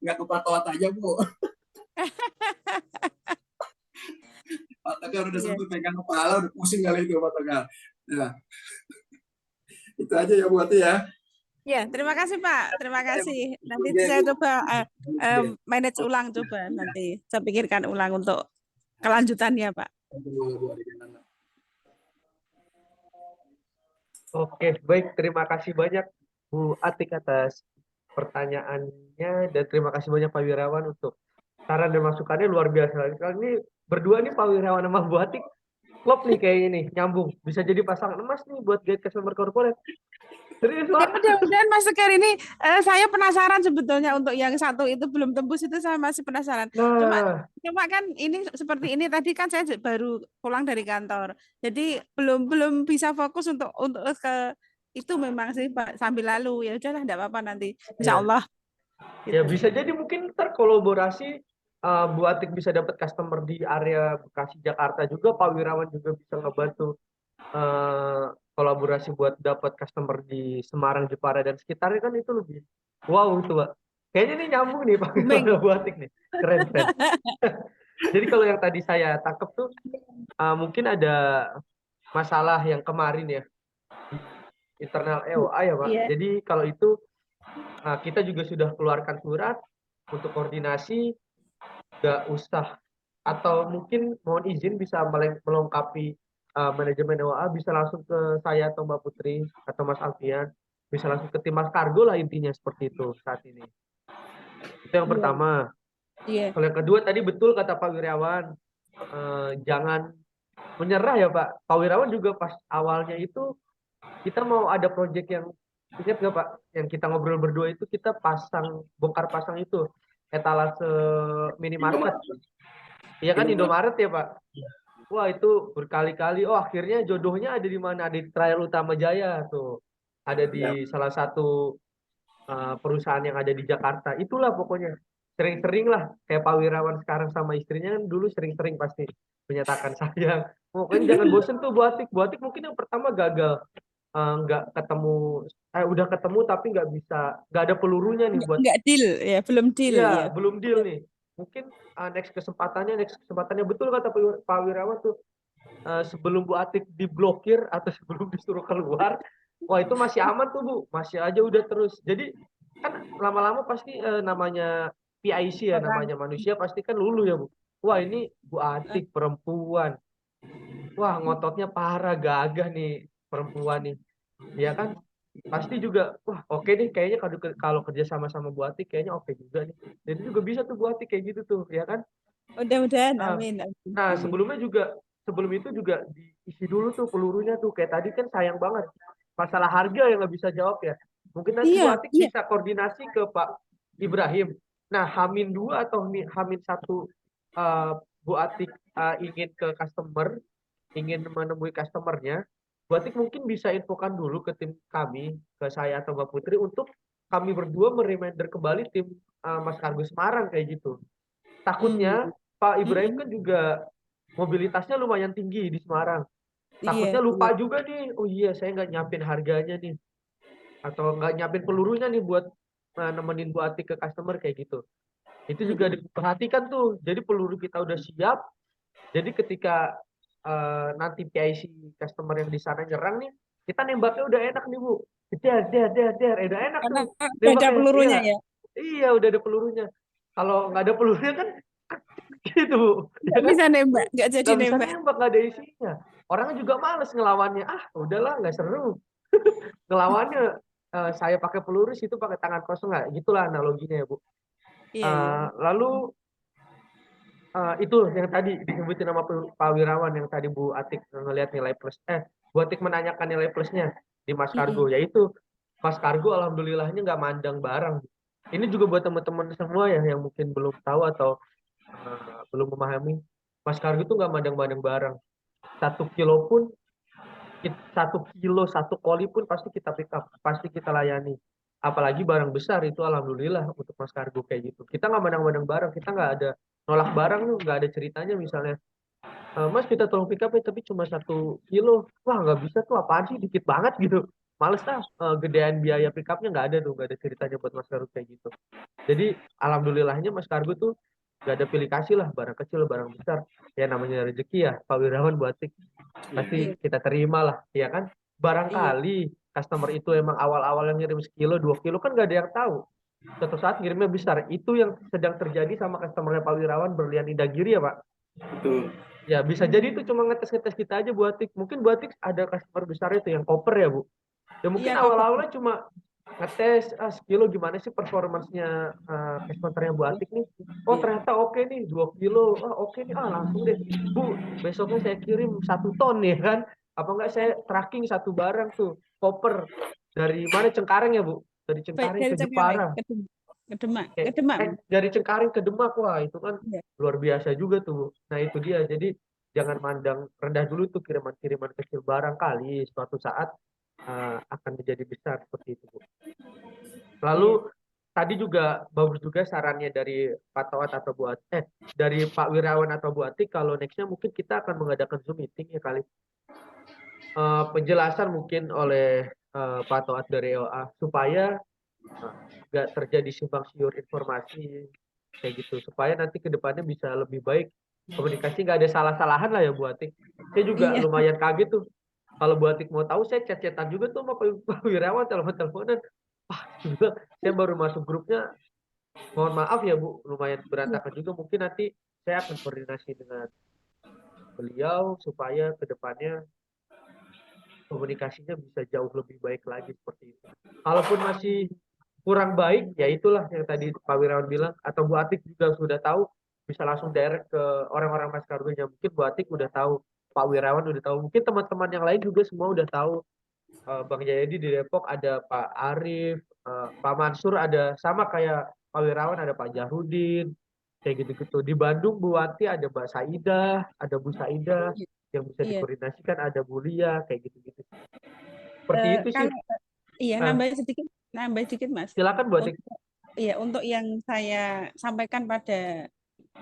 Nggak kepat-kepat aja Bu. Pak Tegar udah sempat pegang kepala, udah pusing kali itu Pak Tegar. Nah, itu aja ya Bu Ati ya. Ya, terima kasih Pak. Terima kasih. Nanti saya coba manage ulang coba nanti. Saya pikirkan ulang untuk kelanjutannya Pak. Oke, baik. Terima kasih banyak Bu Atik atas pertanyaannya, dan terima kasih banyak Pak Wirawan untuk saran dan masukannya, luar biasa. Kali ini berdua nih Pak Wirawan sama Bu Atik klop nih kayak ini, nyambung. Bisa jadi pasangan emas nih buat guide customer corporate. Serius Pak. Mudah-mudahan Mas Tegar ini saya penasaran sebetulnya untuk yang satu itu belum tembus itu saya masih penasaran. Cuma kan ini seperti ini tadi kan saya baru pulang dari kantor. Jadi belum bisa fokus untuk ke itu memang sih Pak, sambil lalu ya udahlah enggak apa-apa nanti. Insya Allah. Ya bisa jadi mungkin terkolaborasi, Bu Atik bisa dapat customer di area Bekasi Jakarta juga, Pak Wirawan juga bisa ngebantu kolaborasi buat dapat customer di Semarang, Jepara dan sekitarnya, kan itu lebih wow itu Pak. Kayaknya ini nyambung nih Pak Wirawan, Bu Atik nih, keren. Jadi kalau yang tadi saya tangkap tuh mungkin ada masalah yang kemarin ya di internal EOA ya Pak. Jadi kalau itu kita juga sudah keluarkan surat untuk koordinasi, nggak usah, atau mungkin mohon izin bisa melengkapi manajemen EOA, bisa langsung ke saya atau Mbak Putri atau Mas Alfian, bisa langsung ke tim Mas Kargo lah, intinya seperti itu saat ini. Itu yang pertama. Kalau yang kedua tadi betul kata Pak Wirawan, jangan menyerah ya Pak. Pak Wirawan juga pas awalnya itu kita mau ada proyek yang Ingat nggak Pak, yang kita ngobrol berdua itu kita bongkar pasang itu etalase minimarket. Iya kan Indomaret ya Pak? Wah itu berkali-kali. Oh akhirnya jodohnya ada di mana? Ada di Trial Utama Jaya tuh. Ada di salah satu perusahaan yang ada di Jakarta. Itulah pokoknya. Sering-sering lah. Kayak Pak Wirawan sekarang sama istrinya kan dulu sering-sering pasti menyatakan sayang. Pokoknya jangan bosen tuh buatik. Buatik mungkin yang pertama gagal. Nggak ketemu, udah ketemu tapi nggak ada pelurunya nih buat. Nggak deal ya, belum deal Iya, ya. belum deal nih. Mungkin next kesempatannya betul kata Pak Wirawan tuh, sebelum Bu Atik diblokir atau sebelum disuruh keluar, wah itu masih aman tuh Bu, masih aja udah terus. Jadi kan lama-lama pasti namanya PIC ya, Orang. namanya manusia pasti kan lulu ya Bu. Wah ini Bu Atik perempuan, wah ngototnya parah, gagah nih perempuan nih, ya kan? Pasti juga, wah oke deh kayaknya kalau kerja sama Bu Atik kayaknya oke juga nih. Jadi juga bisa tuh Bu Atik kayak gitu tuh, ya kan? Mudah-mudahan, Nah, amin, amin, nah amin. sebelum itu juga diisi dulu tuh pelurunya tuh. Kayak tadi kan sayang banget masalah harga yang nggak bisa jawab ya. Mungkin nanti Bu Iya, Atik iya. bisa koordinasi ke Pak Ibrahim. Nah, Hamin 2 atau Hamin 1 Bu Atik ingin ke customer, ingin menemui customernya, Bu Atik mungkin bisa infokan dulu ke tim kami, ke saya atau Mbak Putri untuk kami berdua mereminder kembali tim Mas Kargo Semarang kayak gitu. Takutnya Pak Ibrahim kan juga mobilitasnya lumayan tinggi di Semarang. Iya, Takutnya iya. lupa juga nih, oh iya saya nggak nyiapin harganya nih, atau nggak nyiapin pelurunya nih buat nemenin Bu Atik ke customer kayak gitu. Itu juga diperhatikan tuh. Jadi peluru kita udah siap. Jadi ketika nanti PIC customer yang di sana nyerang nih, kita nembaknya udah enak nih Bu. Der, der, der, der. Udah enak Karena tuh udah ada nembaknya. Iya pelurunya nggak? ya. Iya udah ada pelurunya. Kalau nggak ada pelurunya kan gitu Bu. Ya Nggak kan? bisa nembak, nggak jadi Nggak bisa nembak. nembak, nggak ada isinya. Orangnya juga males ngelawannya. Ah, udahlah, nggak seru. Ngelawannya saya pakai peluru, situ pakai tangan kosong, nggak? Gitulah analoginya ya, Bu. Iya, iya. Lalu itu yang tadi disebutin nama Pak Wirawan yang tadi Bu Atik ngelihat nilai plus. Bu Atik menanyakan nilai plusnya di Mas Kargo, yaitu Mas Kargo alhamdulillahnya nggak mandang barang. Ini juga buat teman-teman semua ya yang mungkin belum tahu atau belum memahami. Mas Kargo tuh nggak mandang-mandang barang. 1 kilo pun, 1 kilo, 1 koli pun pasti kita pick up, pasti kita layani. Apalagi barang besar itu alhamdulillah untuk Mas Kargo kayak gitu. Kita nggak mandang-mandang barang, kita nggak ada nolak barang tuh, nggak ada ceritanya misalnya, Mas kita tolong pick up ya tapi cuma 1 kilo. Wah nggak bisa tuh, apaan sih dikit banget gitu. Males lah, gedean biaya pick upnya nggak ada tuh, nggak ada ceritanya buat Mas Kargo kayak gitu. Jadi alhamdulillahnya Mas Kargo tuh nggak ada pilih kasih lah, barang kecil, barang besar. Ya namanya rezeki ya, Pak Wirawan Bu Atik. Pasti kita terima lah, ya kan? Iya. Barangkali customer itu emang awal-awal yang ngirim 1 kilo, 2 kilo kan nggak ada yang tahu. Suatu saat ngirimnya besar. Itu yang sedang terjadi sama customernya Pak Wirawan Berlian Indagiri ya Pak. Betul. Ya bisa jadi itu cuma ngetes-ngetes kita aja Bu Atik. Mungkin Bu Atik ada customer besar itu yang koper ya Bu. Ya mungkin Iya, awal-awalnya cuma ngetes 1 kilo gimana sih performancenya customernya Bu Atik nih. Oh Iya. ternyata oke nih 2 kilo. Oke nih, langsung deh Bu, besoknya saya kirim 1 ton ya kan. Apa enggak saya tracking satu barang tuh, koper dari mana, Cengkareng ya Bu, dari Baik, Cengkareng dari ke Cengkareng Jepara. ke Demak, ke Demak. Dari Cengkareng ke Demak, wah itu kan Iya. luar biasa juga tuh Bu. Nah itu dia, jadi jangan mandang rendah dulu tuh kiriman-kiriman kecil, barangkali suatu saat akan menjadi besar seperti itu Bu. Lalu tadi juga bagus juga sarannya dari Pak Tawat atau dari Pak Wirawan atau Bu Atik, kalau nextnya mungkin kita akan mengadakan Zoom meeting ya kali. Penjelasan mungkin oleh Pak Tawat dari EOA supaya nggak terjadi simpang siur informasi kayak gitu, supaya nanti ke depannya bisa lebih baik komunikasi, nggak ada salah-salahan lah ya Bu Atik. Saya juga Iya. lumayan kaget tuh. Kalau Bu Atik mau tahu, saya chat-chatan juga tuh sama Pak Wirawan, telepon-teleponan. Saya baru masuk grupnya, mohon maaf ya Bu, lumayan berantakan juga. Mungkin nanti saya akan koordinasi dengan beliau supaya ke depannya komunikasinya bisa jauh lebih baik lagi seperti itu. Kalaupun masih kurang baik, ya itulah yang tadi Pak Wirawan bilang, atau Bu Atik juga sudah tahu, bisa langsung direct ke orang-orang Mas Kargonya. Mungkin Bu Atik udah tahu, Pak Wirawan udah tahu, mungkin teman-teman yang lain juga semua udah tahu Bang Jayadi di Depok ada Pak Arif, Pak Mansur ada sama kayak Pak Wirawan ada Pak Jahrudin, kayak gitu-gitu. Di Bandung Bu Wati ada Mbak Saidah, ada Bu Saidah yang bisa Iya. dikoordinasikan, ada Bu Lia, kayak gitu-gitu. Seperti itu sih. Kalau iya Eh, nambah sedikit Mas. silakan Bu Atik. Iya, untuk yang saya sampaikan pada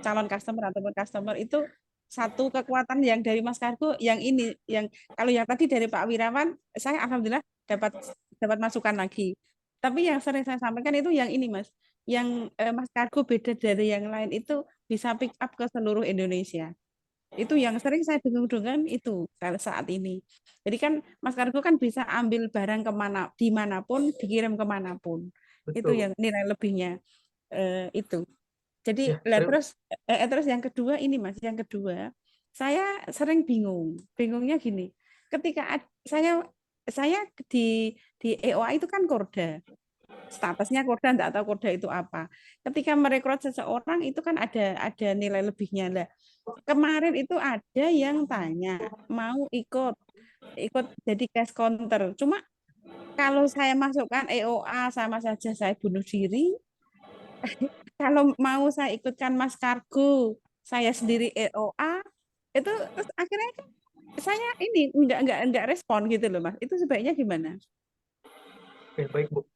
calon customer ataupun customer itu satu kekuatan yang dari Mas Kargo yang ini, yang kalau yang tadi dari Pak Wirawan, saya alhamdulillah dapat masukan lagi. Tapi yang sering saya sampaikan itu yang ini Mas, yang Mas Kargo beda dari yang lain itu bisa pick up ke seluruh Indonesia. Itu yang sering saya dengung-dengung itu saat ini. Jadi kan Mas Kargo kan bisa ambil barang dimanapun, dikirim kemanapun. Itu Betul. yang nilai lebihnya itu. Jadi Ya, terus yang kedua ini Mas, yang kedua saya sering bingungnya gini. Ketika saya di EOA itu kan Korda, statusnya Korda, enggak tahu Korda itu apa. Ketika merekrut seseorang itu kan ada nilai lebihnya lah. Kemarin itu ada yang tanya mau ikut jadi cash counter. Cuma kalau saya masukkan EOA sama saja saya bunuh diri. Kalau mau saya ikutkan Mas Kargo, saya sendiri EOA, itu terus akhirnya kan saya ini enggak respon gitu loh Mas. Itu sebaiknya gimana? Oke, baik Bu.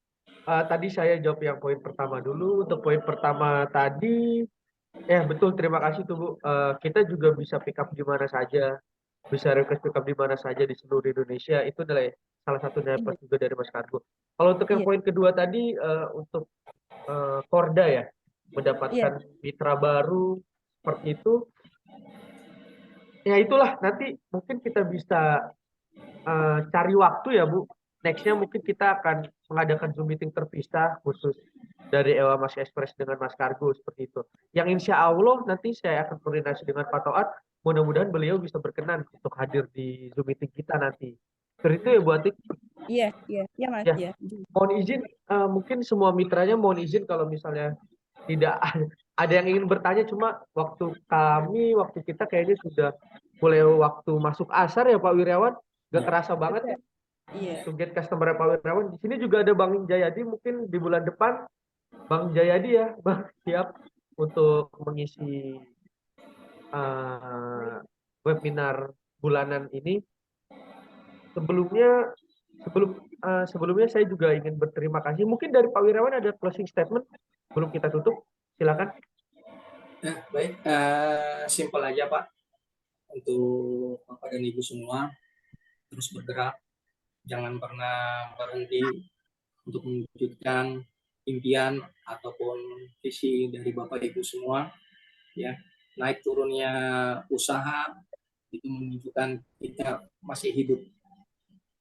Tadi saya jawab yang poin pertama dulu. Untuk poin pertama tadi, betul, terima kasih tuh Bu. Kita juga bisa pick up di mana saja, bisa request pick up di mana saja di seluruh Indonesia. Itu adalah salah satu nilai plus juga dari Mas Kargo. Kalau untuk yang Iya. poin kedua tadi, untuk Korda ya, mendapatkan mitra baru seperti itu, ya itulah nanti mungkin kita bisa cari waktu ya Bu. Nextnya mungkin kita akan mengadakan Zoom meeting terpisah khusus dari Ewa Mas Express dengan Mas Kargo seperti itu. Yang insya Allah nanti saya akan koordinasi dengan Pak Toat. Mudah-mudahan beliau bisa berkenan untuk hadir di Zoom meeting kita nanti. Seperti itu ya Bu Atik. Iya Mas, Ya. iya. Mohon izin, mungkin semua mitranya mohon izin kalau misalnya tidak ada yang ingin bertanya, cuma waktu kita kayaknya sudah mulai waktu masuk asar ya Pak Wiryawan. Gak kerasa banget nih. Iya. To get customer Pak Wiryawan. Di sini juga ada Bang Jayadi, mungkin di bulan depan Bang Jayadi ya, Bang siap untuk mengisi webinar bulanan ini. Sebelumnya saya juga ingin berterima kasih. Mungkin dari Pak Wiryawan ada closing statement sebelum kita tutup. Silakan. Ya, baik, simpel aja Pak, untuk Bapak dan Ibu semua, terus bergerak, jangan pernah berhenti untuk mewujudkan impian ataupun visi dari Bapak Ibu semua. Ya, naik turunnya usaha itu menunjukkan kita masih hidup.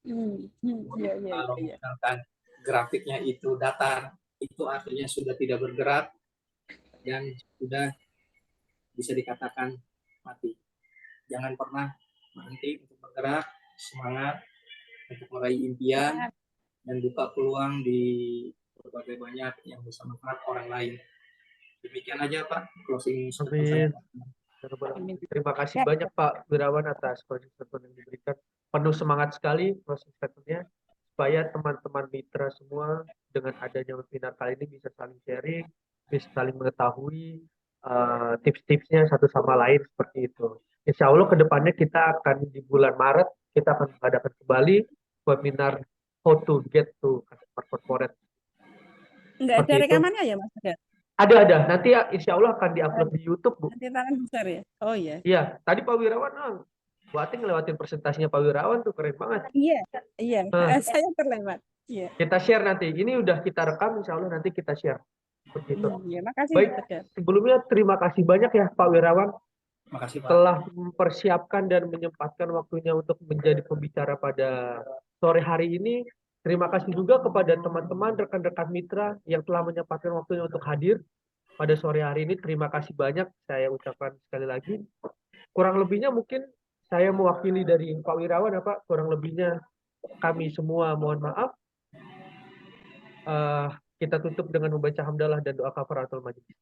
Kalau misalkan grafiknya itu datar, itu artinya sudah tidak bergerak dan sudah bisa dikatakan mati. Jangan pernah berhenti untuk bergerak, semangat untuk meraih impian dan buka peluang di berbagai banyak yang bisa manfaat orang lain. Demikian aja Pak, closing statement saya. Terima kasih banyak Pak Wirawan atas closing statement yang diberikan. Penuh semangat sekali closing statement-nya, supaya teman-teman mitra semua dengan adanya webinar kali ini bisa saling sharing, bisa saling mengetahui tips-tipsnya satu sama lain seperti itu. Insya Allah kedepannya kita akan di bulan Maret kita akan mengadakan kembali webinar how to get to customer corporate. Enggak ada Seperti itu. rekamannya ya Mas? Ada. Nanti insya Allah akan diupload di YouTube Bu. Nanti tangan besar ya? Oh iya. Iya, tadi Pak Wirawan, Bu Ating ngelewatin presentasinya Pak Wirawan tuh keren banget. Iya. Saya terlewat. Iya. Kita share nanti. Ini udah kita rekam, insya Allah nanti kita share. Seperti itu. Iya, makasih. Baik, sebelumnya terima kasih banyak ya Pak Wirawan. Makasih Pak. Telah mempersiapkan dan menyempatkan waktunya untuk menjadi pembicara pada sore hari ini. Terima kasih juga kepada teman-teman, rekan-rekan mitra yang telah menyempatkan waktunya untuk hadir pada sore hari ini. Terima kasih banyak saya ucapkan sekali lagi. Kurang lebihnya mungkin saya mewakili dari Pak Wirawan, Pak. Kurang lebihnya kami semua mohon maaf. Kita tutup dengan membaca hamdalah dan doa kafaratul majelis.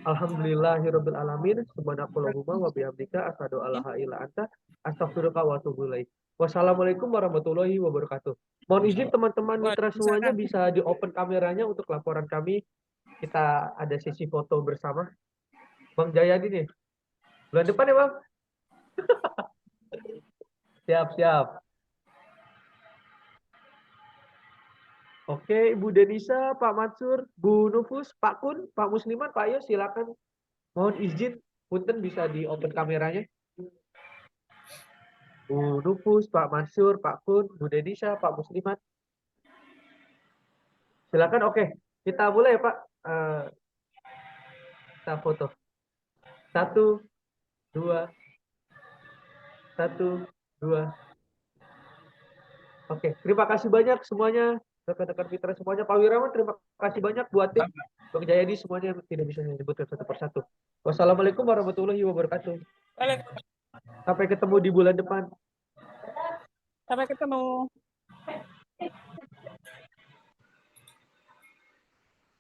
Alhamdulillahirabbil alamin. Subhanakallahumma wa bihamdika asyhadu an la ilaha illa anta astaghfiruka wa atubu ilaik. Wassalamualaikum warahmatullahi wabarakatuh. Mohon izin teman-teman mitra semuanya Waalaikumsalam. bisa di open kameranya untuk laporan kami. Kita ada sesi foto bersama. Bang Jayadi nih. Bulan depan ya, Bang? Siap. Oke, Ibu Denisa, Pak Mansur, Bu Nufus, Pak Kun, Pak Musliman, Pak Yos, silakan. Mohon izin, punten bisa di open kameranya. Bu Nufus, Pak Mansur, Pak Kun, Bu Denisa, Pak Musliman. Silakan, oke. Kita mulai ya, Pak. Kita foto. 1, 2, 1, 2. Oke, terima kasih banyak semuanya. Rekan-rekan mitra semuanya. Pak Wirawan, terima kasih banyak buat tim. Bang Jayadi semuanya tidak bisa menyebutkan satu persatu. Wassalamualaikum warahmatullahi wabarakatuh. Waalaikumsalam. Sampai ketemu di bulan depan. Sampai ketemu.